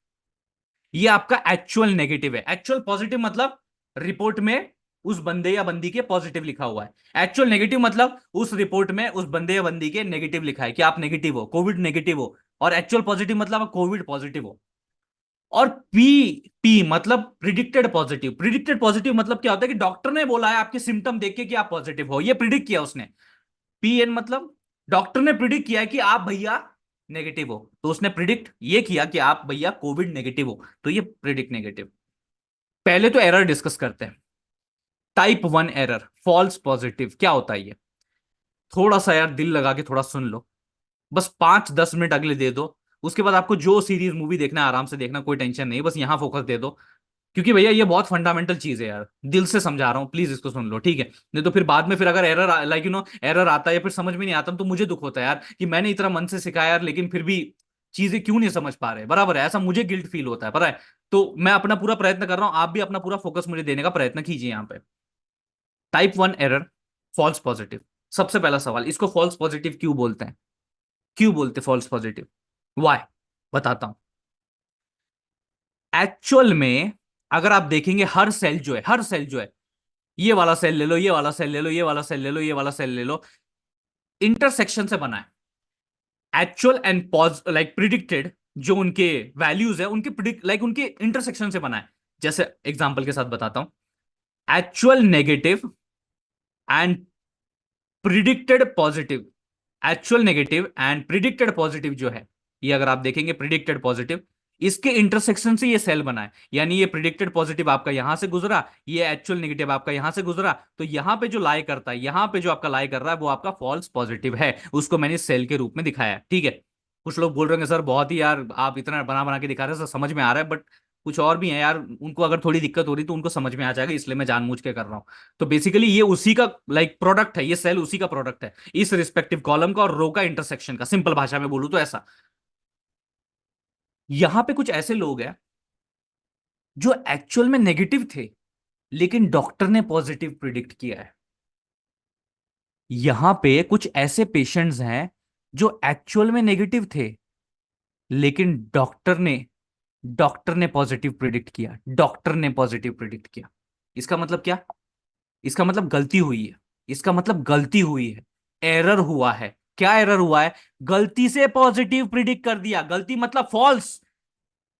Speaker 1: ये आपका एक्चुअल नेगेटिव है। एक्चुअल पॉजिटिव मतलब रिपोर्ट में उस बंदे या बंदी के पॉजिटिव लिखा हुआ है। एक्चुअल नेगेटिव मतलब उस रिपोर्ट में उस बंदे या बंदी के नेगेटिव लिखा है कि आप नेगेटिव हो, कोविड नेगेटिव हो। और एक्चुअल पॉजिटिव मतलब आप कोविड पॉजिटिव हो। और पी पी मतलब प्रिडिक्टेड पॉजिटिव। प्रिडिक्टेड पॉजिटिव मतलब क्या होता है कि डॉक्टर ने बोला है आपके सिम्टम देख के कि आप पॉजिटिव हो, ये प्रिडिक्ट किया उसने। पी एन मतलब डॉक्टर ने प्रिडिक्ट किया है कि आप भैया नेगेटिव हो, तो उसने प्रिडिक्ट ये किया कि आप भैया कोविड नेगेटिव हो, तो ये प्रिडिक्ट नेगेटिव। पहले तो एरर डिस्कस करते हैं। टाइप 1 एरर, फॉल्स पॉजिटिव, क्या होता है ये? थोड़ा सा यार दिल लगा के थोड़ा सुन लो, बस 5-10 मिनट अगले दे दो। उसके बाद आपको जो सीरीज मूवी देखना है आराम से देखना, कोई टेंशन नहीं, बस यहां फोकस दे दो। क्योंकि भैया ये बहुत फंडामेंटल चीज है यार, दिल से समझा रहा हूं, प्लीज इसको सुन लो, ठीक है? नहीं तो फिर बाद में फिर अगर एरर लाइक एरर आता है या फिर समझ में नहीं आता तो मुझे दुख होता है यार कि मैंने इतना मन से सिखाया यार, लेकिन फिर भी चीजें क्यों नहीं समझ पा रहे। बराबर है, ऐसा मुझे गिल्ट फील होता है, पता है? तो मैं अपना पूरा प्रयत्न कर रहा हूं, आप भी अपना पूरा फोकस मुझे देने का प्रयत्न कीजिए यहां पे। Type 1 error, false positive. सबसे पहला सवाल, इसको फॉल्स पॉजिटिव क्यों बोलते हैं? क्यों बोलते फॉल्स पॉजिटिव, वाई, बताता हूं। एक्चुअल में अगर आप देखेंगे हर सेल जो है, ये वाला सेल ले लो, ये वाला सेल ले लो, ये वाला सेल ले लो, ये वाला सेल ले लो, इंटरसेक्शन से बना है। Actual and pause like predicted जो उनके वैल्यूज है उनके प्रिडिक्ट लाइक उनके इंटरसेक्शन से बना है। जैसे एग्जांपल के साथ बताता हूं, actual negative and predicted positive, actual negative and predicted positive जो है, ये अगर आप देखेंगे प्रिडिक्टेड पॉजिटिव, इसके इंटरसेक्शन से ये सेल बना है। यानी ये प्रिडिक्टेड पॉजिटिव आपका यहां से गुजरा, ये एक्चुअल नेगेटिव आपका यहां से गुजरा, तो यहां पे जो लाई करता है, यहां पे जो आपका लाई कर रहा है वो आपका फॉल्स पॉजिटिव है, उसको मैंने सेल के रूप में दिखाया है। ठीक है। कुछ लोग बोल रहे हैं सर बहुत ही यार आप इतना बना बना के दिखा रहे हैं, सर समझ में आ रहा है, बट कुछ और भी है यार, उनको अगर थोड़ी दिक्कत हो रही तो उनको समझ में आ जाएगा, इसलिए मैं जानबूझ के कर रहा हूं। तो बेसिकली ये उसी का लाइक प्रोडक्ट है, ये सेल उसी का प्रोडक्ट है, इस रिस्पेक्टिव कॉलम का और रो का इंटरसेक्शन का, सिंपल भाषा में बोलूं तो ऐसा। यहां पे कुछ ऐसे लोग हैं जो एक्चुअल में नेगेटिव थे, लेकिन डॉक्टर ने पॉजिटिव प्रिडिक्ट किया है। यहां पे कुछ ऐसे पेशेंट्स हैं जो एक्चुअल में नेगेटिव थे, लेकिन डॉक्टर ने पॉजिटिव प्रिडिक्ट किया, डॉक्टर ने पॉजिटिव प्रिडिक्ट किया। इसका मतलब क्या? इसका मतलब गलती हुई है, इसका मतलब गलती हुई है, एरर हुआ है। क्या एरर हुआ है? गलती से पॉजिटिव प्रिडिक्ट कर दिया, गलती मतलब फॉल्स,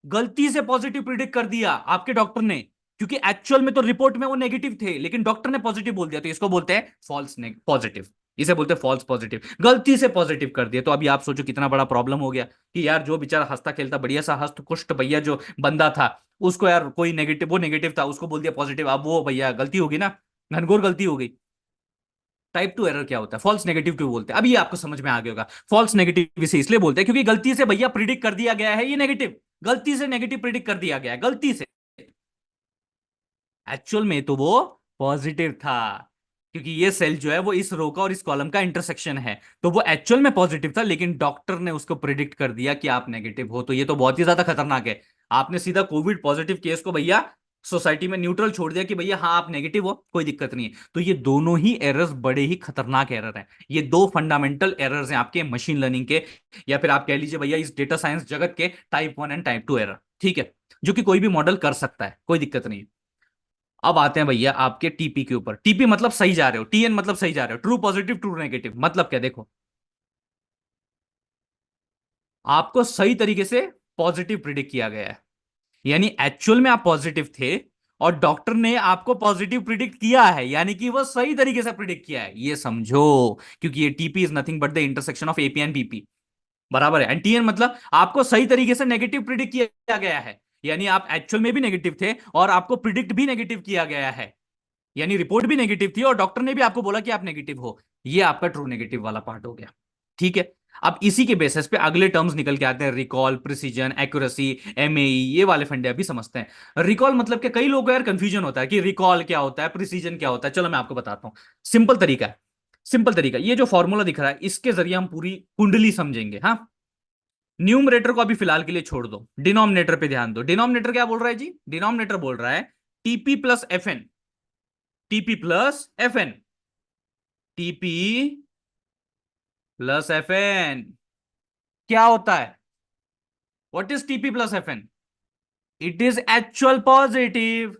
Speaker 1: गलती से पॉजिटिव प्रिडिक्ट कर दिया आपके डॉक्टर ने, क्योंकि एक्चुअल में तो रिपोर्ट में वो नेगेटिव थे, लेकिन डॉक्टर ने पॉजिटिव बोल दिया, तो इसको बोलते हैं फॉल्स पॉजिटिव, इसे बोलते हैं फॉल्स पॉजिटिव, गलती से पॉजिटिव कर दिया। तो अभी आप सोचो कितना बड़ा प्रॉब्लम हो गया कि यार जो बेचारा हंसता खेलता बढ़िया सा हस्त पुष्ट भैया जो बंदा था, उसको यार कोई नेगेटिव, वो नेगेटिव था, उसको बोल दिया पॉजिटिव, अब वो भैया गलती होगी ना, घनघोर गलती हो गई। टाइप टू एरर क्या होता है, फॉल्स नेगेटिव क्यों बोलते हैं, अभी आपको समझ में आ गया होगा। फॉल्स नेगेटिव इसे इसलिए बोलते हैं क्योंकि गलती से भैया प्रिडिक्ट कर दिया गया है ये नेगेटिव, गलती से नेगेटिव प्रिडिक्ट कर दिया गया है, गलती से। एक्चुअल में तो वो पॉजिटिव था, क्योंकि ये सेल जो है वो इस रो का और इस कॉलम का इंटरसेक्शन है, तो वो एक्चुअल में पॉजिटिव था, लेकिन डॉक्टर ने उसको प्रिडिक्ट कर दिया कि आप नेगेटिव हो। तो ये तो बहुत ही ज्यादा खतरनाक है। आपने सीधा कोविड पॉजिटिव केस को भैया सोसाइटी में न्यूट्रल छोड़ दिया कि भैया हाँ आप नेगेटिव हो, कोई दिक्कत नहीं है। तो ये दोनों ही एरर्स बड़े ही खतरनाक एरर हैं। ये दो फंडामेंटल एरर्स हैं आपके मशीन लर्निंग के, या फिर आप कह लीजिए भैया इस डेटा साइंस जगत के टाइप 1 एंड टाइप 2 एरर। ठीक है, जो कि कोई भी मॉडल कर सकता है, कोई दिक्कत नहीं है। अब आते हैं भैया आपके टीपी के ऊपर। टीपी मतलब सही जा रहे हो, टीएन मतलब सही जा रहे हो, ट्रू पॉजिटिव ट्रू नेगेटिव मतलब क्या, देखो आपको सही तरीके से पॉजिटिव प्रिडिक्ट किया गया है, यानी एक्चुअल में आप पॉजिटिव थे और डॉक्टर ने आपको पॉजिटिव प्रिडिक्ट किया है, यानी कि वो सही तरीके से प्रिडिक्ट किया है, ये समझो। क्योंकि ये TP is nothing but the intersection of AP and BP, बराबर है। एंड टीएन मतलब आपको सही तरीके से नेगेटिव प्रिडिक्ट किया गया है, यानी आप एक्चुअल में भी नेगेटिव थे और आपको प्रिडिक्ट भी नेगेटिव किया गया है, यानी रिपोर्ट भी नेगेटिव थी और डॉक्टर ने भी आपको बोला कि आप नेगेटिव हो। ये आपका ट्रू नेगेटिव वाला पार्ट हो गया। ठीक है। अब इसी के बेसिस पे अगले टर्म्स निकल के आते हैं, रिकॉल, प्रिसीजन, एक्यूरेसी, एमएई, ये वाले फंडे अभी समझते हैं। रिकॉल मतलब कि कई लोगों को यार कंफ्यूजन होता है कि रिकॉल क्या होता है, प्रिसीजन क्या होता है। चलो मैं आपको बताता हूं, सिंपल तरीका है, सिंपल तरीका। ये जो फॉर्मूला दिख रहा है इसके जरिए हम पूरी कुंडली समझेंगे। हाँ, न्यूमरेटर को अभी फिलहाल के लिए छोड़ दो, डिनोमिनेटर पे ध्यान दो। डिनोमिनेटर क्या बोल रहा है जी? डिनोमिनेटर बोल रहा है TP plus F N, TP plus F N, TP plus F N क्या होता है? What is TP plus F N? It is actual positive.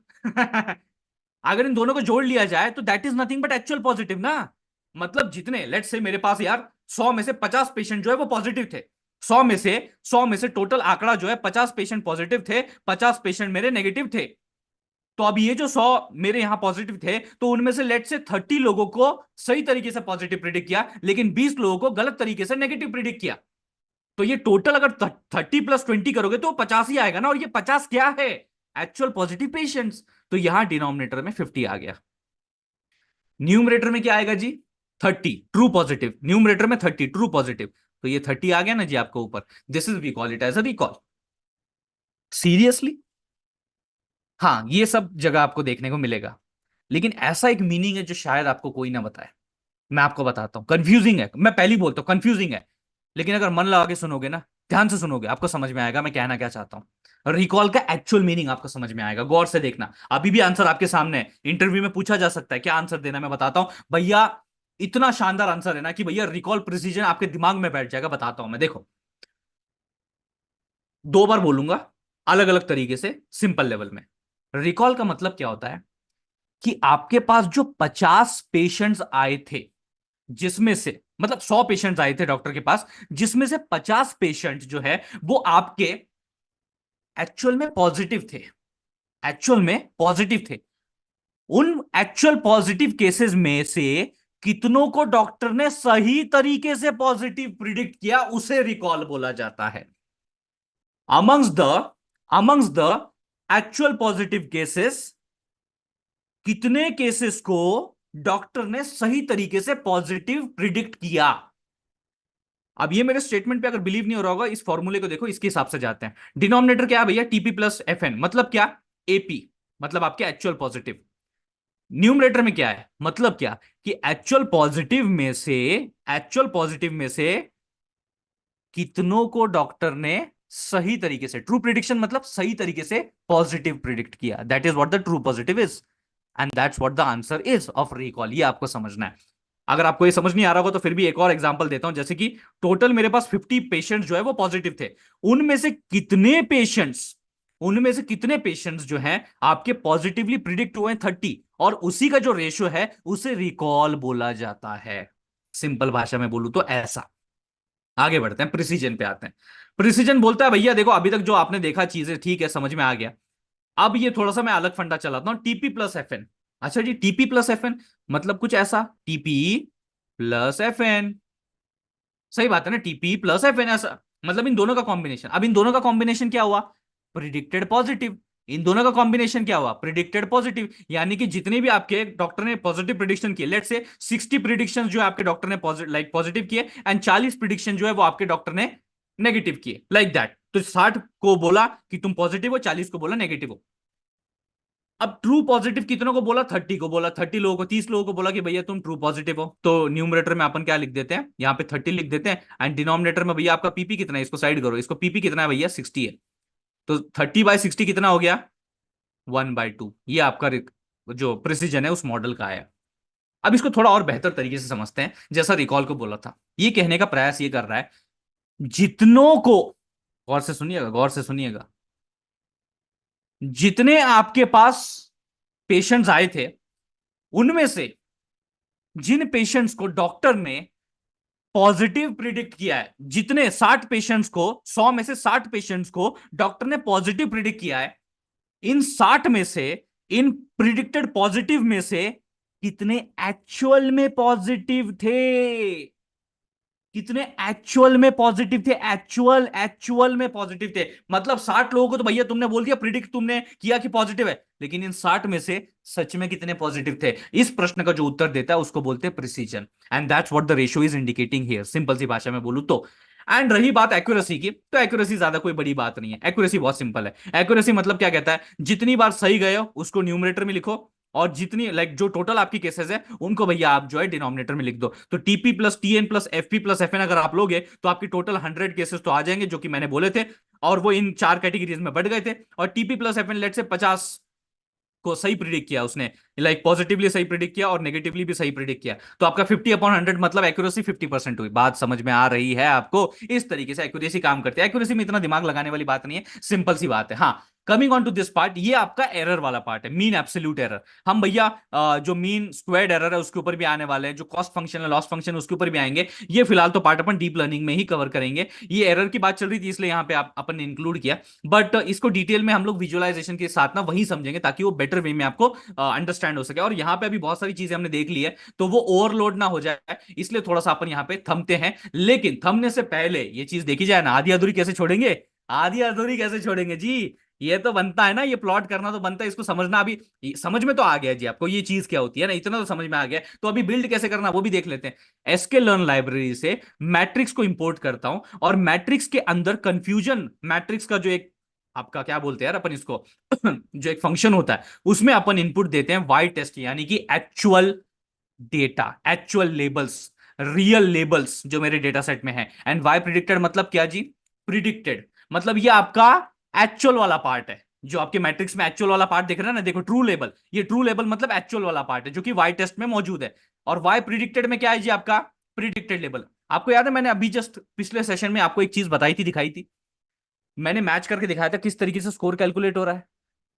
Speaker 1: अगर इन दोनों को जोड़ लिया जाए तो that is nothing but actual positive ना। मतलब जितने लेट्स से मेरे पास यार 100 में से 50 पेशेंट जो है वो पॉजिटिव थे, 100 में से टोटल आंकड़ा जो है 50 पेशेंट पॉजिटिव थे, 50 पेशेंट मेरे नेगेटिव थे। तो अब ये जो 100 मेरे यहां पॉजिटिव थे, तो उनमें से लेट से 30 लोगों को सही तरीके से पॉजिटिव प्रिडिक्ट किया, लेकिन 20 लोगों को गलत तरीके से नेगेटिव प्रिडिक्ट किया। तो ये टोटल अगर 30 + 20 करोगे तो 50 ही आएगा ना, और ये 50 क्या है? Actual positive patients. तो यहां डिनोमिनेटर में 50 आ गया, न्यूमरेटर में क्या आएगा जी? 30 ट्रू पॉजिटिव, न्यूमरेटर में 30 ट्रू पॉजिटिव। तो ये 30 आ गया ना जी आपको ऊपर। This is we call it as a recall. Seriously, हाँ ये सब जगह आपको देखने को मिलेगा, लेकिन ऐसा एक मीनिंग है जो शायद आपको कोई ना बताए। मैं आपको बताता हूं, कंफ्यूजिंग है, मैं पहली बोलता हूं कंफ्यूजिंग है, लेकिन अगर मन लगा के सुनोगे ना, ध्यान से सुनोगे, आपको समझ में आएगा मैं कहना क्या चाहता हूं। रिकॉल का एक्चुअल मीनिंग आपको समझ में आएगा, गौर से देखना। अभी भी आंसर आपके सामने है, इंटरव्यू में पूछा जा सकता है, क्या आंसर देना मैं बताता हूं भैया। इतना शानदार आंसर है ना कि भैया रिकॉल प्रिसीजन आपके दिमाग में बैठ जाएगा। बताता हूं मैं, देखो 2 बार बोलूंगा अलग अलग तरीके से, सिंपल लेवल में। रिकॉल का मतलब क्या होता है कि आपके पास जो 50 पेशेंट्स आए थे, जिसमें से मतलब 100 पेशेंट्स आए थे डॉक्टर के पास, जिसमें से 50 पेशेंट जो है वो आपके एक्चुअल में पॉजिटिव थे, एक्चुअल में पॉजिटिव थे। उन एक्चुअल पॉजिटिव केसेस में से कितनों को डॉक्टर ने सही तरीके से पॉजिटिव प्रिडिक्ट किया उसे रिकॉल बोला जाता है। Amongst the amongst the actual positive cases, कितने केसेस को डॉक्टर ने सही तरीके से पॉजिटिव प्रिडिक्ट किया। अब ये मेरे स्टेटमेंट पे अगर बिलीव नहीं हो रहा होगा, इस फॉर्मूले को देखो, इसके हिसाब से जाते हैं। डिनोमिनेटर क्या है भैया, टीपी प्लस एफ एन, मतलब क्या, एपी, मतलब आपके एक्चुअल पॉजिटिव। न्यूमरेटर में क्या है, मतलब क्या कि एक्चुअल पॉजिटिव में से कितनों को डॉक्टर ने सही तरीके से, ट्रू प्रिडिक्शन मतलब सही तरीके से पॉजिटिव प्रिडिक्ट किया, that is what the true positive is, and that's what the answer is of recall. ये आपको समझना है। अगर आपको ये समझ नहीं आ रहा होगा तो फिर भी एक और एग्जांपल देता हूं, जैसे कि टोटल मेरे पास 50 पेशेंट्स जो है वो पॉजिटिव थे, उनमें से कितने पेशेंट्स उनमें से कितने पेशेंट्स जो हैं आपके पॉजिटिवली प्रिडिक्ट हुए हैं 30, और उसी का जो रेशियो है उसे रिकॉल बोला जाता है। सिंपल भाषा में बोलूं तो ऐसा। आगे बढ़ते हैं, प्रिसीजन पे आते हैं। प्रिसीजन बोलता है भैया देखो, अभी तक जो आपने देखा चीजें ठीक है, समझ में आ गया। अब ये थोड़ा सा मैं अलग फंडा चलाता हूं, टीपी प्लस एफएन। अच्छा जी, टीपी प्लस एफएन मतलब कुछ ऐसा, टीपी प्लस एफएन, सही बात है ना, टीपी प्लस एफएन ऐसा, मतलब इन दोनों का कॉम्बिनेशन। अब इन दोनों का कॉम्बिनेशन क्या हुआ, प्रिडिक्टेड पॉजिटिव। इन दोनों का कॉम्बिनेशन क्या हुआ, प्रिडिक्टेड पॉजिटिव। यानी कि जितने भी आपके डॉक्टर ने पॉजिटिव प्रिडिक्शन किए, लेट्स से 60 प्रिडिक्शन जो है आपके डॉक्टर ने पॉजिटिव किए, एंड 40 प्रिडिक्शन जो है वो आपके डॉक्टर ने नेगेटिव किए, लाइक दैट। तो 60 को बोला कि तुम पॉजिटिव हो, 40 को बोला नेगेटिव हो। अब ट्रू पॉजिटिव कितनों को बोला, 30 को बोला, 30 लोगों को, 30 लोगों को बोला कि भैया तुम ट्रू पॉजिटिव हो। तो न्यूमरेटर में अपन क्या लिख देते हैं, यहाँ पे 30 लिख देते हैं, एंड डिनोमिनेटर में भैया आपका पीपी कितना है, इसको साइड करो, इसको पीपी कितना है भैया, 60 है। तो 30/60 कितना हो गया, 1/2। ये आपका जो प्रिसीजन है उस मॉडल का है। अब इसको थोड़ा और बेहतर तरीके से समझते हैं, जैसा रिकॉल को बोला था। ये कहने का प्रयास ये कर रहा है, जितनों को, गौर से सुनिएगा, गौर से सुनिएगा, जितने आपके पास पेशेंट्स आए थे, उनमें से जिन पेशेंट्स को डॉक्टर ने पॉजिटिव प्रिडिक्ट किया है, जितने 60 पेशेंट्स को, 100 में से 60 पेशेंट्स को डॉक्टर ने पॉजिटिव प्रिडिक्ट किया है, इन 60 में से, इन प्रिडिक्टेड पॉजिटिव में से कितने एक्चुअल में पॉजिटिव थे, कितने एक्चुअल में पॉजिटिव थे, एक्चुअल में पॉजिटिव थे। मतलब 60 लोगों को तो भैया तुमने बोल दिया, प्रिडिक्ट तुमने किया कि पॉजिटिव है, लेकिन इन 60 में से सच में कितने पॉजिटिव थे, इस प्रश्न का जो उत्तर देता है उसको बोलते हैं precision, and that's what the ratio is indicating here, simple सी भाषा में बोलूं तो। एंड रही बात एक्यूरेसी की, तो एक्यूरेसी ज्यादा कोई बड़ी बात नहीं है, एक्यूरेसी बहुत सिंपल है। एक्यूरेसी मतलब क्या कहता है, जितनी बार सही गए हो उसको न्यूमरेटर में लिखो, और जितनी जो टोटल आपकी केसेस है उनको भैया आप जो है डिनोमिनेटर में लिख दो। तो TP plus TN plus FP plus FN अगर आप लोगे तो आपकी टोटल 100 केसेस तो आ जाएंगे, जो कि मैंने बोले थे, और वो इन 4 कैटेगरीज में बढ़ गए थे। और टीपी प्लस एफएन लेट से 50 को सही प्रिडिक्ट किया उसने, लाइक पॉजिटिवली सही प्रिडिक्ट किया और नेगेटिवली भी सही प्रिडिक्ट किया, तो आपका 50/100 मतलब एक्यूरेसी 50% हुई। बात समझ में आ रही है आपको, इस तरीके से एक्यूरेसी काम करती है। एक्यूरेसी में इतना दिमाग लगाने वाली बात नहीं है, सिंपल सी बात है। हाँ, coming on to this part, ये आपका एरर वाला पार्ट है, मीन एब्सोल्यूट एरर। हम भैया जो मीन स्क्वायर्ड एरर है उसके ऊपर भी आने वाले हैं, जो कॉस्ट फंक्शन है, लॉस फंक्शन, उसके ऊपर भी आएंगे। ये फिलहाल तो पार्ट अपन डीप लर्निंग में ही कवर करेंगे। ये एरर की बात चल रही थी इसलिए यहाँ पे अपन ने इंक्लूड किया, बट इसको डिटेल में हम लोग विजुअलाइजेशन के साथ ना वही समझेंगे, ताकि वो बेटर वे में आपको अंडरस्टैंड हो सके। और यहाँ पे अभी बहुत सारी चीजें हमने देख ली है, तो वो ओवरलोड ना हो जाए, इसलिए थोड़ा सा अपन यहाँ पे थमते हैं। लेकिन थमने से पहले ये चीज देखी जाए ना, आधी अधूरी कैसे छोड़ेंगे, आधी अधूरी कैसे छोड़ेंगे जी, ये तो बनता है ना, ये प्लॉट करना तो बनता है, इसको समझना। अभी समझ में तो आ गया जी आपको ये चीज क्या होती है ना, इतना तो समझ में आ गया। तो अभी बिल्ड कैसे करना वो भी देख लेते हैं। एसके लर्न लाइब्रेरी से मैट्रिक्स को इंपोर्ट करता हूं, और मैट्रिक्स के अंदर कंफ्यूजन मैट्रिक्स का जो एक, आपका क्या बोलते हैं यार अपन इसको जो एक फंक्शन होता है, उसमें अपन इनपुट देते हैं वाई टेस्ट, यानी कि actual data, actual labels, real labels जो मेरे डेटा सेट में है। एंड वाई प्रिडिक्टेड मतलब क्या जी, प्रिडिक्टेड मतलब ये आपका एक्चुअल वाला पार्ट है, जो आपके मैट्रिक्स में एक्चुअल वाला पार्ट दिख रहा है ना, देखो ट्रू लेबल, ये ट्रू लेबल मतलब एक्चुअल वाला पार्ट है जो कि वाई टेस्ट में मौजूद है। और वाई प्रिडिक्टेड में क्या है जी, आपका प्रिडिक्टेड लेबल। आपको याद है मैंने अभी जस्ट पिछले सेशन में आपको एक चीज बताई थी, दिखाई थी, मैंने मैच करके दिखाया था किस तरीके से स्कोर कैलकुलेट हो रहा है।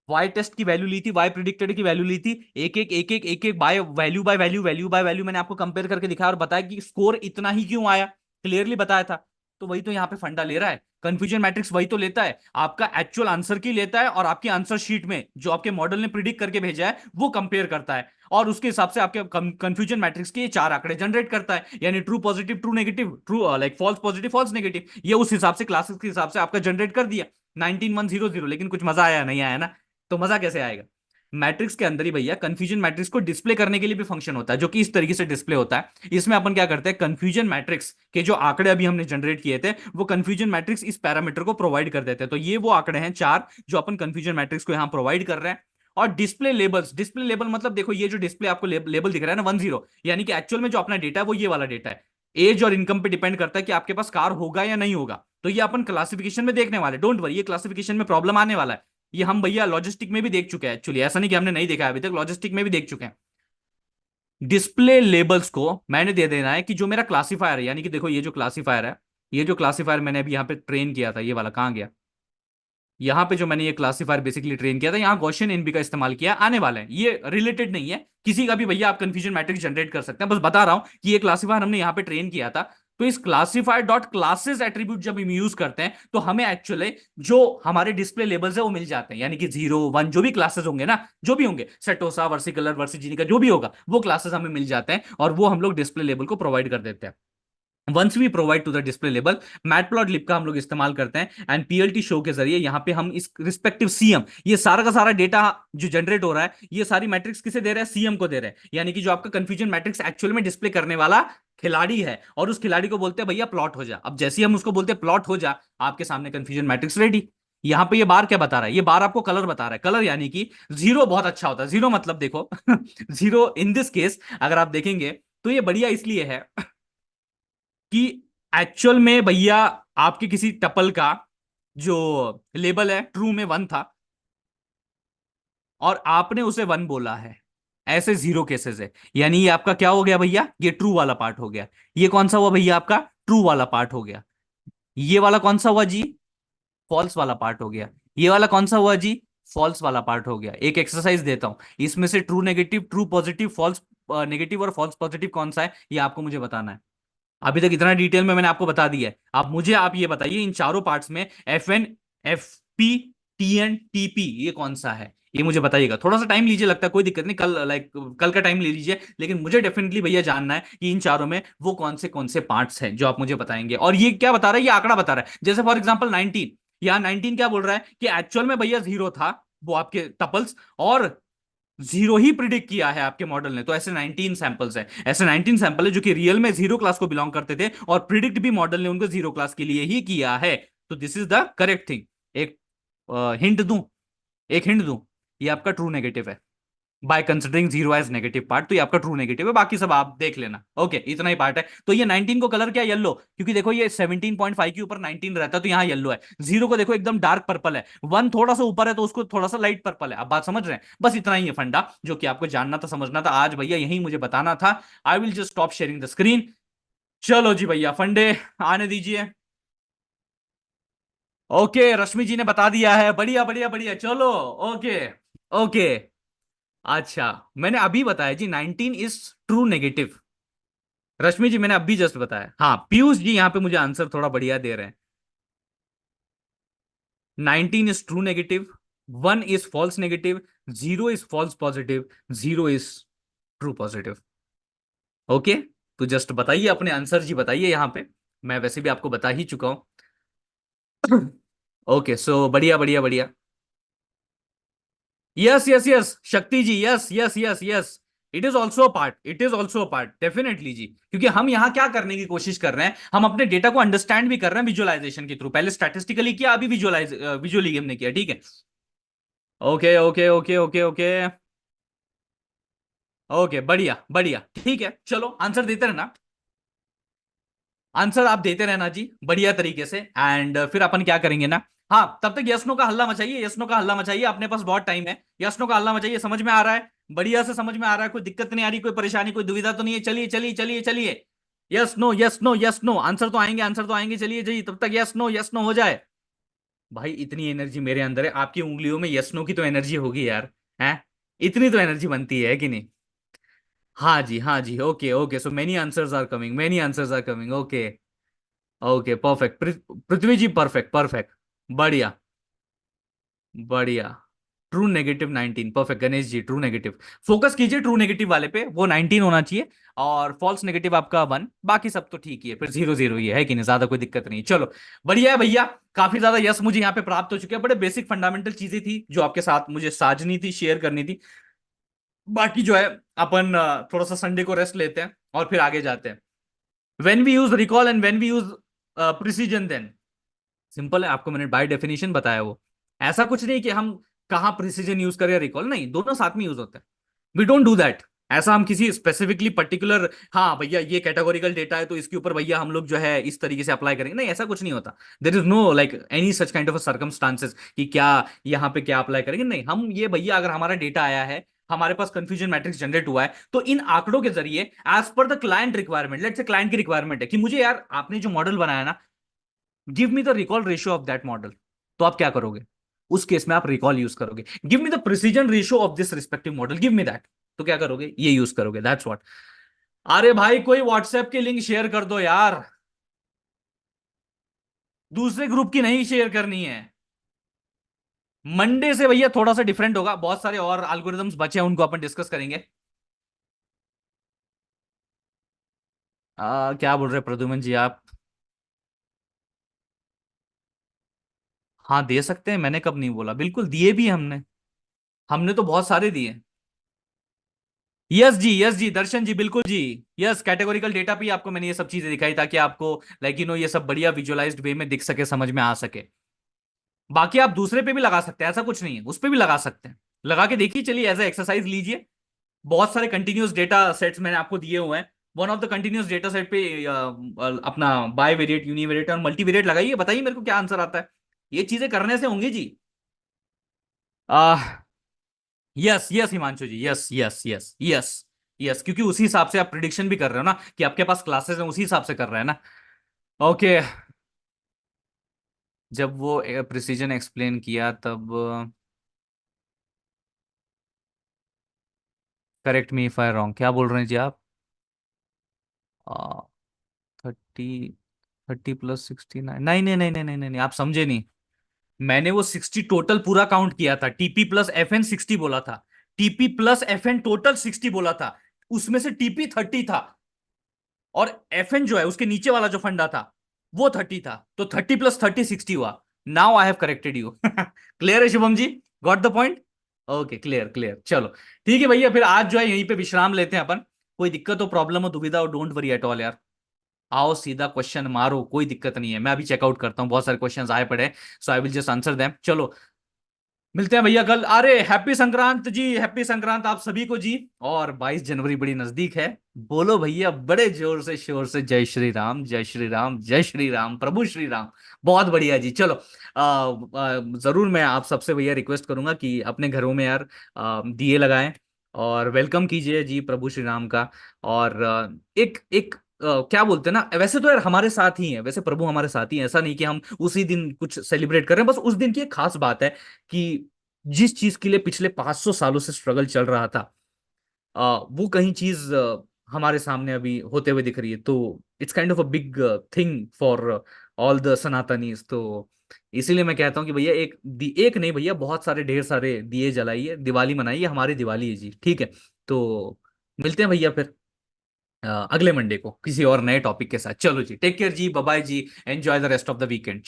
Speaker 1: वाई टेस्ट की वैल्यू ली थी, वाई प्रिडिक्टेड की वैल्यू ली थी, एक एक by value by value, value by value मैंने आपको कंपेयर करके दिखाया और बताया कि स्कोर इतना ही क्यों आया, क्लियरली बताया था। तो वही तो यहाँ पे फंडा ले रहा है, कंफ्यूजन मैट्रिक्स वही तो लेता है, आपका एक्चुअल आंसर की लेता है और आपकी आंसर शीट में जो आपके मॉडल ने प्रिडिक्ट करके भेजा है वो कंपेयर करता है, और उसके हिसाब से आपके कंफ्यूजन मैट्रिक्स के ये चार आंकड़े जनरेट करता है, यानी true positive true negative, true like false positive false negative, ये उस हिसाब से क्लासेस के हिसाब से आपका जनरेट कर दिया 19100। लेकिन कुछ मजा आया नहीं आया ना? तो मजा कैसे आएगा? मैट्रिक्स के अंदर ही भैया कंफ्यूजन मैट्रिक्स को डिस्प्ले करने के लिए भी फंक्शन होता है, जो कि इस तरीके से डिस्प्ले होता है। इसमें अपन क्या करते हैं, कंफ्यूजन मैट्रिक्स के जो आंकड़े अभी हमने जनरेट किए थे, वो कंफ्यूजन मैट्रिक्स इस पैरामीटर को प्रोवाइड कर देते हैं। तो ये वो आंकड़े हैं चार जो अपन कंफ्यूजन मैट्रिक्स को यहां प्रोवाइड कर रहे हैं। और डिस्प्ले लेबल्स, डिस्प्ले लेबल मतलब देखो ये जो डिस्प्ले आपको लेबल दिख रहा है ना 10, यानी कि एक्चुअल में जो अपना डेटा है वो ये वाला डेटा है। एज और इनकम पे डिपेंड करता है कि आपके पास कार होगा या नहीं होगा। तो ये अपन क्लासिफिकेशन में देखने वाले, डोंट वरी, ये क्लासिफिकेशन में प्रॉब्लम आने वाला है। ये हम भैया लॉजिस्टिक में भी देख चुके हैं, एक्चुअली ऐसा नहीं कि हमने नहीं देखा है अभी तक, लॉजिस्टिक में भी देख चुके हैं। डिस्प्ले लेबल्स को मैंने दे देना है कि जो मेरा क्लासिफायर है, यानी कि देखो ये जो क्लासिफायर है, ये जो क्लासिफायर मैंने अभी यहां पे ट्रेन किया था, ये वाला कहां गया, यहां पे जो मैंने ये क्लासिफायर बेसिकली ट्रेन किया था, यहां गॉसियन एनबी का इस्तेमाल किया, आने वाला है, ये रिलेटेड नहीं है किसी का भी भैया, आप कंफ्यूजन मैट्रिक्स जनरेट कर सकते हैं, बस बता रहा हूं कि ये क्लासिफायर हमने यहां पे ट्रेन किया था। तो इस क्लासिफायर डॉट क्लासेस एट्रीब्यूट जब हम यूज करते हैं तो हमें एक्चुअली जो हमारे डिस्प्ले लेबल्स है वो मिल जाते हैं, यानी कि 0 1 जो भी क्लासेस होंगे ना, जो भी होंगे सेटोसा वर्सिकलर वर्सिजीनी का जो भी होगा, वो क्लासेस हमें मिल जाते हैं और वो हम लोग डिस्प्ले लेबल को प्रोवाइड कर देते हैं। Once we provide to the display label, matplotlib का हम लोग इस्तेमाल करते हैं एंड पीएलटी शो के जरिए यहां पे हम इस रिस्पेक्टिव सीएम, ये सारा का सारा डेटा जो जनरेट हो रहा है, ये सारी मैट्रिक्स किसे दे रहा है, सीएम को दे रहे हैं, यानी कि जो आपका कंफ्यूजन मैट्रिक्स एक्चुअल में डिस्प्ले करने वाला खिलाड़ी है, और उस खिलाड़ी को बोलते हैं भैया प्लॉट हो जा। अब जैसे ही हम उसको बोलते हैं प्लॉट हो जा, आपके सामने कंफ्यूजन मैट्रिक्स रेडी। यहां पे ये बार क्या बता रहा है, ये बार आपको कलर बता रहा है, कलर यानी कि जीरो बहुत अच्छा होता है, जीरो मतलब देखो जीरो इन दिस केस अगर आप देखेंगे तो ये बढ़िया इसलिए है कि एक्चुअल में भैया आपके किसी टपल का जो लेबल है ट्रू में 1 था और आपने उसे 1 बोला है, ऐसे 0 केसेस है, यानी ये आपका क्या हो गया भैया, ये ट्रू वाला पार्ट हो गया। ये कौन सा हुआ भैया, आपका ट्रू वाला पार्ट हो गया। ये वाला कौन सा हुआ जी, फॉल्स वाला पार्ट हो गया। ये वाला कौन सा हुआ जी, फॉल्स वाला पार्ट हो गया। एक एक्सरसाइज देता हूं, इसमें से true negative true positive false negative और फॉल्स पॉजिटिव कौन सा है, ये आपको मुझे बताना है। अभी तक इतना डिटेल में मैंने आपको बता दिया है, आप ये बताइए इन चारों पार्ट्स में F N, F P, T N, T P ये कौन सा है, ये मुझे बताइएगा। थोड़ा सा टाइम लीजिए, लगता है कोई दिक्कत नहीं, कल का टाइम ले लीजिए, लेकिन मुझे डेफिनेटली भैया जानना है कि इन चारों में वो कौन से पार्ट्स हैं जो आप मुझे बताएंगे। और ये क्या बता रहा है, ये आंकड़ा बता रहा है, जैसे फॉर एग्जाम्पल 19, यहाँ 19 क्या बोल रहा है कि एक्चुअल में भैया 0 था वो आपके टपल्स, और 0 ही प्रिडिक्ट किया है आपके मॉडल ने। तो ऐसे 19 सैंपल्स है, ऐसे 19 सैंपल है जो कि रियल में 0 क्लास को बिलोंग करते थे और प्रिडिक्ट भी मॉडल ने उनको 0 क्लास के लिए ही किया है। तो this is the correct thing. एक हिंट दूं, एक हिंट दूं, ये आपका ट्रू नेगेटिव है, by considering 0 as negative part, तो ये आपका ट्रू नेगेटिव है, बाकी सब आप देख लेना। ओके, इतना ही पार्ट है। तो ये 19 को कलर क्या, येलो, क्योंकि देखो ये 17.5 के ऊपर 19 रहता है तो यहाँ येलो है। 0 को देखो एकदम डार्क पर्पल है, 1 थोड़ा सा ऊपर है तो उसको थोड़ा सा लाइट पर्पल है। अब बात समझ रहे हैं? बस इतना ही है फंडा जो कि आपको जानना था, समझना था आज भैया, यही मुझे बताना था। आई will just stop sharing the screen. चलो जी भैया, फंडे आने दीजिए। ओके, रश्मि जी ने बता दिया है, बढ़िया बढ़िया बढ़िया, चलो। ओके ओके, अच्छा, मैंने अभी बताया जी 19 इज ट्रू नेगेटिव। रश्मि जी मैंने अभी जस्ट बताया। हाँ, पीयूष जी यहाँ पे मुझे आंसर थोड़ा बढ़िया दे रहे हैं। 19 is true negative, 1 is false negative, 0 is false positive, 0 is true positive. Okay, तो जस्ट बताइए अपने आंसर जी, बताइए यहाँ पे, मैं वैसे भी आपको बता ही चुका हूं। ओके, सो बढ़िया बढ़िया बढ़िया। Yes yes yes, Shakti ji, yes yes yes yes, it is also part, it is also part definitely जी, क्योंकि हम यहां क्या करने की कोशिश कर रहे हैं, हम अपने डेटा को अंडरस्टैंड भी कर रहे हैं विजुअलाइजेशन के थ्रू। पहले स्टैटिस्टिकली किया, अभी विजुअली हमने किया, ठीक है। Okay okay okay okay okay okay, बढ़िया बढ़िया, ठीक है, चलो आंसर देते रहना, आंसर आप देते रहना जी बढ़िया तरीके से। एंड फिर अपन क्या करेंगे ना, हाँ, तब तक यस नो का हल्ला मचाइए, यस नो का हल्ला मचाइए, अपने पास बहुत टाइम है, यस नो का हल्ला मचाइए। समझ में आ रहा है, बढ़िया से समझ में आ रहा है, कोई दिक्कत नहीं आ रही, कोई परेशानी कोई दुविधा तो नहीं है? चलिए चलिए चलिए चलिए, yes no yes no yes no, answer तो आएंगे, आंसर तो आएंगे, चलिए जी, तब तक यस नो हो जाए। भाई इतनी एनर्जी मेरे अंदर है, आपकी उंगलियों में यस नो की तो एनर्जी होगी यार, है, इतनी तो एनर्जी बनती है कि नहीं? हाँ जी हाँ जी, okay okay, so many answers are coming, many answers are coming, okay. Okay perfect. Prithvi ji perfect perfect. बढ़िया बढ़िया। True negative 19 perfect. Ganesh ji true negative. Focus कीजिए ट्रू नेगेटिव वाले पे, वो 19 होना चाहिए। और फॉल्स नेगेटिव आपका 1। बाकी सब तो ठीक ही है, फिर 0 0 ही है कि नहीं, ज्यादा कोई दिक्कत नहीं। चलो बढ़िया है भैया। काफी ज्यादा यस मुझे यहाँ पे प्राप्त हो चुके हैं। बड़े बेसिक फंडामेंटल चीजें थी जो आपके साथ मुझे साझनी थी, शेयर करनी थी। बाकी जो है अपन थोड़ा सा संडे को रेस्ट लेते हैं और फिर आगे जाते हैं। When we use recall and when we use precision then. Simple है, आपको मैंने बाय डेफिनेशन बताया वो। ऐसा कुछ नहीं कि हम कहाँ प्रिसीजन यूज करें या रिकॉल, नहीं, दोनों साथ में यूज होते हैं। We don't do that. ऐसा हम किसी स्पेसिफिकली पर्टिकुलर, हाँ भैया ये कैटेगोरिकल डेटा है तो इसके ऊपर भैया हम लोग जो है इस तरीके से अप्लाई करेंगे, नहीं ऐसा कुछ नहीं होता। There is know like any such kind of circumstances कि क्या यहाँ पे क्या अप्लाई करेंगे, नहीं। हम ये भैया अगर हमारा डेटा आया है, हमारे पास कंफ्यूजन मैट्रिक्स जनरेट हुआ है, तो इन आंकड़ों के जरिए as per the client requirement, let's say client की रिक्वायरमेंट है कि मुझे यार आपने जो मॉडल बनाया ना, give me the recall ratio of that model. तो आप क्या करोगे? उस केस में आप रिकॉल यूज करोगे। Give me the precision ratio of this respective model, give me that. तो क्या करोगे? ये यूज करोगे, दैट्स व्हाट। अरे भाई कोई व्हाट्सएप की लिंक शेयर कर दो यार। दूसरे ग्रुप की नहीं शेयर करनी है। मंडे से भैया थोड़ा सा डिफरेंट होगा, बहुत सारे और एल्गोरिदम्स बचे हैं, उनको अपन डिस्कस करेंगे। क्या बोल रहे हैं प्रद्युमन जी आप? हाँ दे सकते हैं, मैंने कब नहीं बोला, बिल्कुल दिए भी हैं हमने। हमने तो बहुत सारे दिए। यस जी दर्शन जी बिल्कुल जी। यस कैटेगोरिकल डेटा पे ही आपको मैंने ये सब चीजें दिखाई ताकि आपको लाइक ये सब बढ़िया विजुअलाइज्ड वे में दिख सके, समझ में आ सके। बाकी आप दूसरे पे भी लगा सकते हैं, ऐसा कुछ नहीं है, उस पे भी लगा सकते हैं। लगा के देखिए, चलिए एज ए एक्सरसाइज लीजिए। बहुत सारे कंटिन्यूस डेटा सेट्स मैंने आपको दिए हुए हैं। One of the continuous data set पे अपना बाय वेरिएट, यूनिवेरिएट और मल्टीवेरिएट लगाइए, बताइए मेरे को क्या आंसर आता है। ये चीजें करने से होंगी जी। Yes yes Himanshu ji, yes yes yes yes. Yes क्योंकि उसी हिसाब से आप प्रिडिक्शन भी कर रहे हो ना कि आपके पास क्लासेस हैं, उसी हिसाब से कर रहे हैं ना। ओके। जब वो प्रिसीजन एक्सप्लेन किया तब। Correct me if I wrong, क्या बोल रहे हैं जी आप? 30, 30 + 69, नहीं नहीं नहीं नहीं नहीं नहीं नहीं, आप समझे नहीं। मैंने वो 60 टोटल पूरा काउंट किया था, टीपी प्लस एफएन 60 बोला था। टीपी प्लस एफएन टोटल 60 बोला था। उसमें से टीपी 30 था। और एफएन जो है उसके नीचे वाला जो फंडा था वो 30 था, तो 30 + 30 60 हुआ। Now I have corrected you. Clear है Shubham ji? Got the point? Okay clear clear, चलो। ठीक है भैया, फिर आज जो है यहीं पे विश्राम लेते हैं अपन। कोई दिक्कत हो, प्रॉब्लम हो, दुविधा हो, डोंट वरी एट ऑल यार। आओ सीधा क्वेश्चन मारो, कोई दिक्कत नहीं है। मैं अभी चेकआउट करता हूँ, बहुत सारे क्वेश्चंस आए पड़े। So I will just answer them. चलो मिलते हैं भैया कल। अरे हैप्पी संक्रांत जी, हैप्पी संक्रांत आप सभी को जी। और 22 जनवरी बड़ी नजदीक है। बोलो भैया बड़े जोर से शोर से, जय श्री राम जय श्री राम जय श्री राम प्रभु श्री राम। बहुत बढ़िया जी, चलो। जरूर मैं आप सबसे भैया रिक्वेस्ट करूंगा कि अपने घरों में यार दिए लगाएं और वेलकम कीजिए जी प्रभु श्री राम का। और एक एक क्या बोलते हैं ना, वैसे तो यार हमारे साथ ही है, वैसे प्रभु हमारे साथ ही है, ऐसा नहीं कि हम उसी दिन कुछ सेलिब्रेट कर रहे हैं। बस उस दिन की एक खास बात है कि जिस चीज के लिए पिछले 500 सालों से स्ट्रगल चल रहा था, वो कहीं चीज हमारे सामने अभी होते हुए दिख रही है। तो it's kind of a big thing for all the Sanatanis. तो इसीलिए मैं कहता हूँ कि भैया एक नहीं भैया, बहुत सारे ढेर सारे दिए जलाइए, दिवाली मनाइए, हमारी दिवाली है जी, ठीक है। तो मिलते हैं भैया फिर अगले मंडे को किसी और नए टॉपिक के साथ। चलो जी, टेक केयर जी, बाय बाय जी, enjoy the rest of the weekend.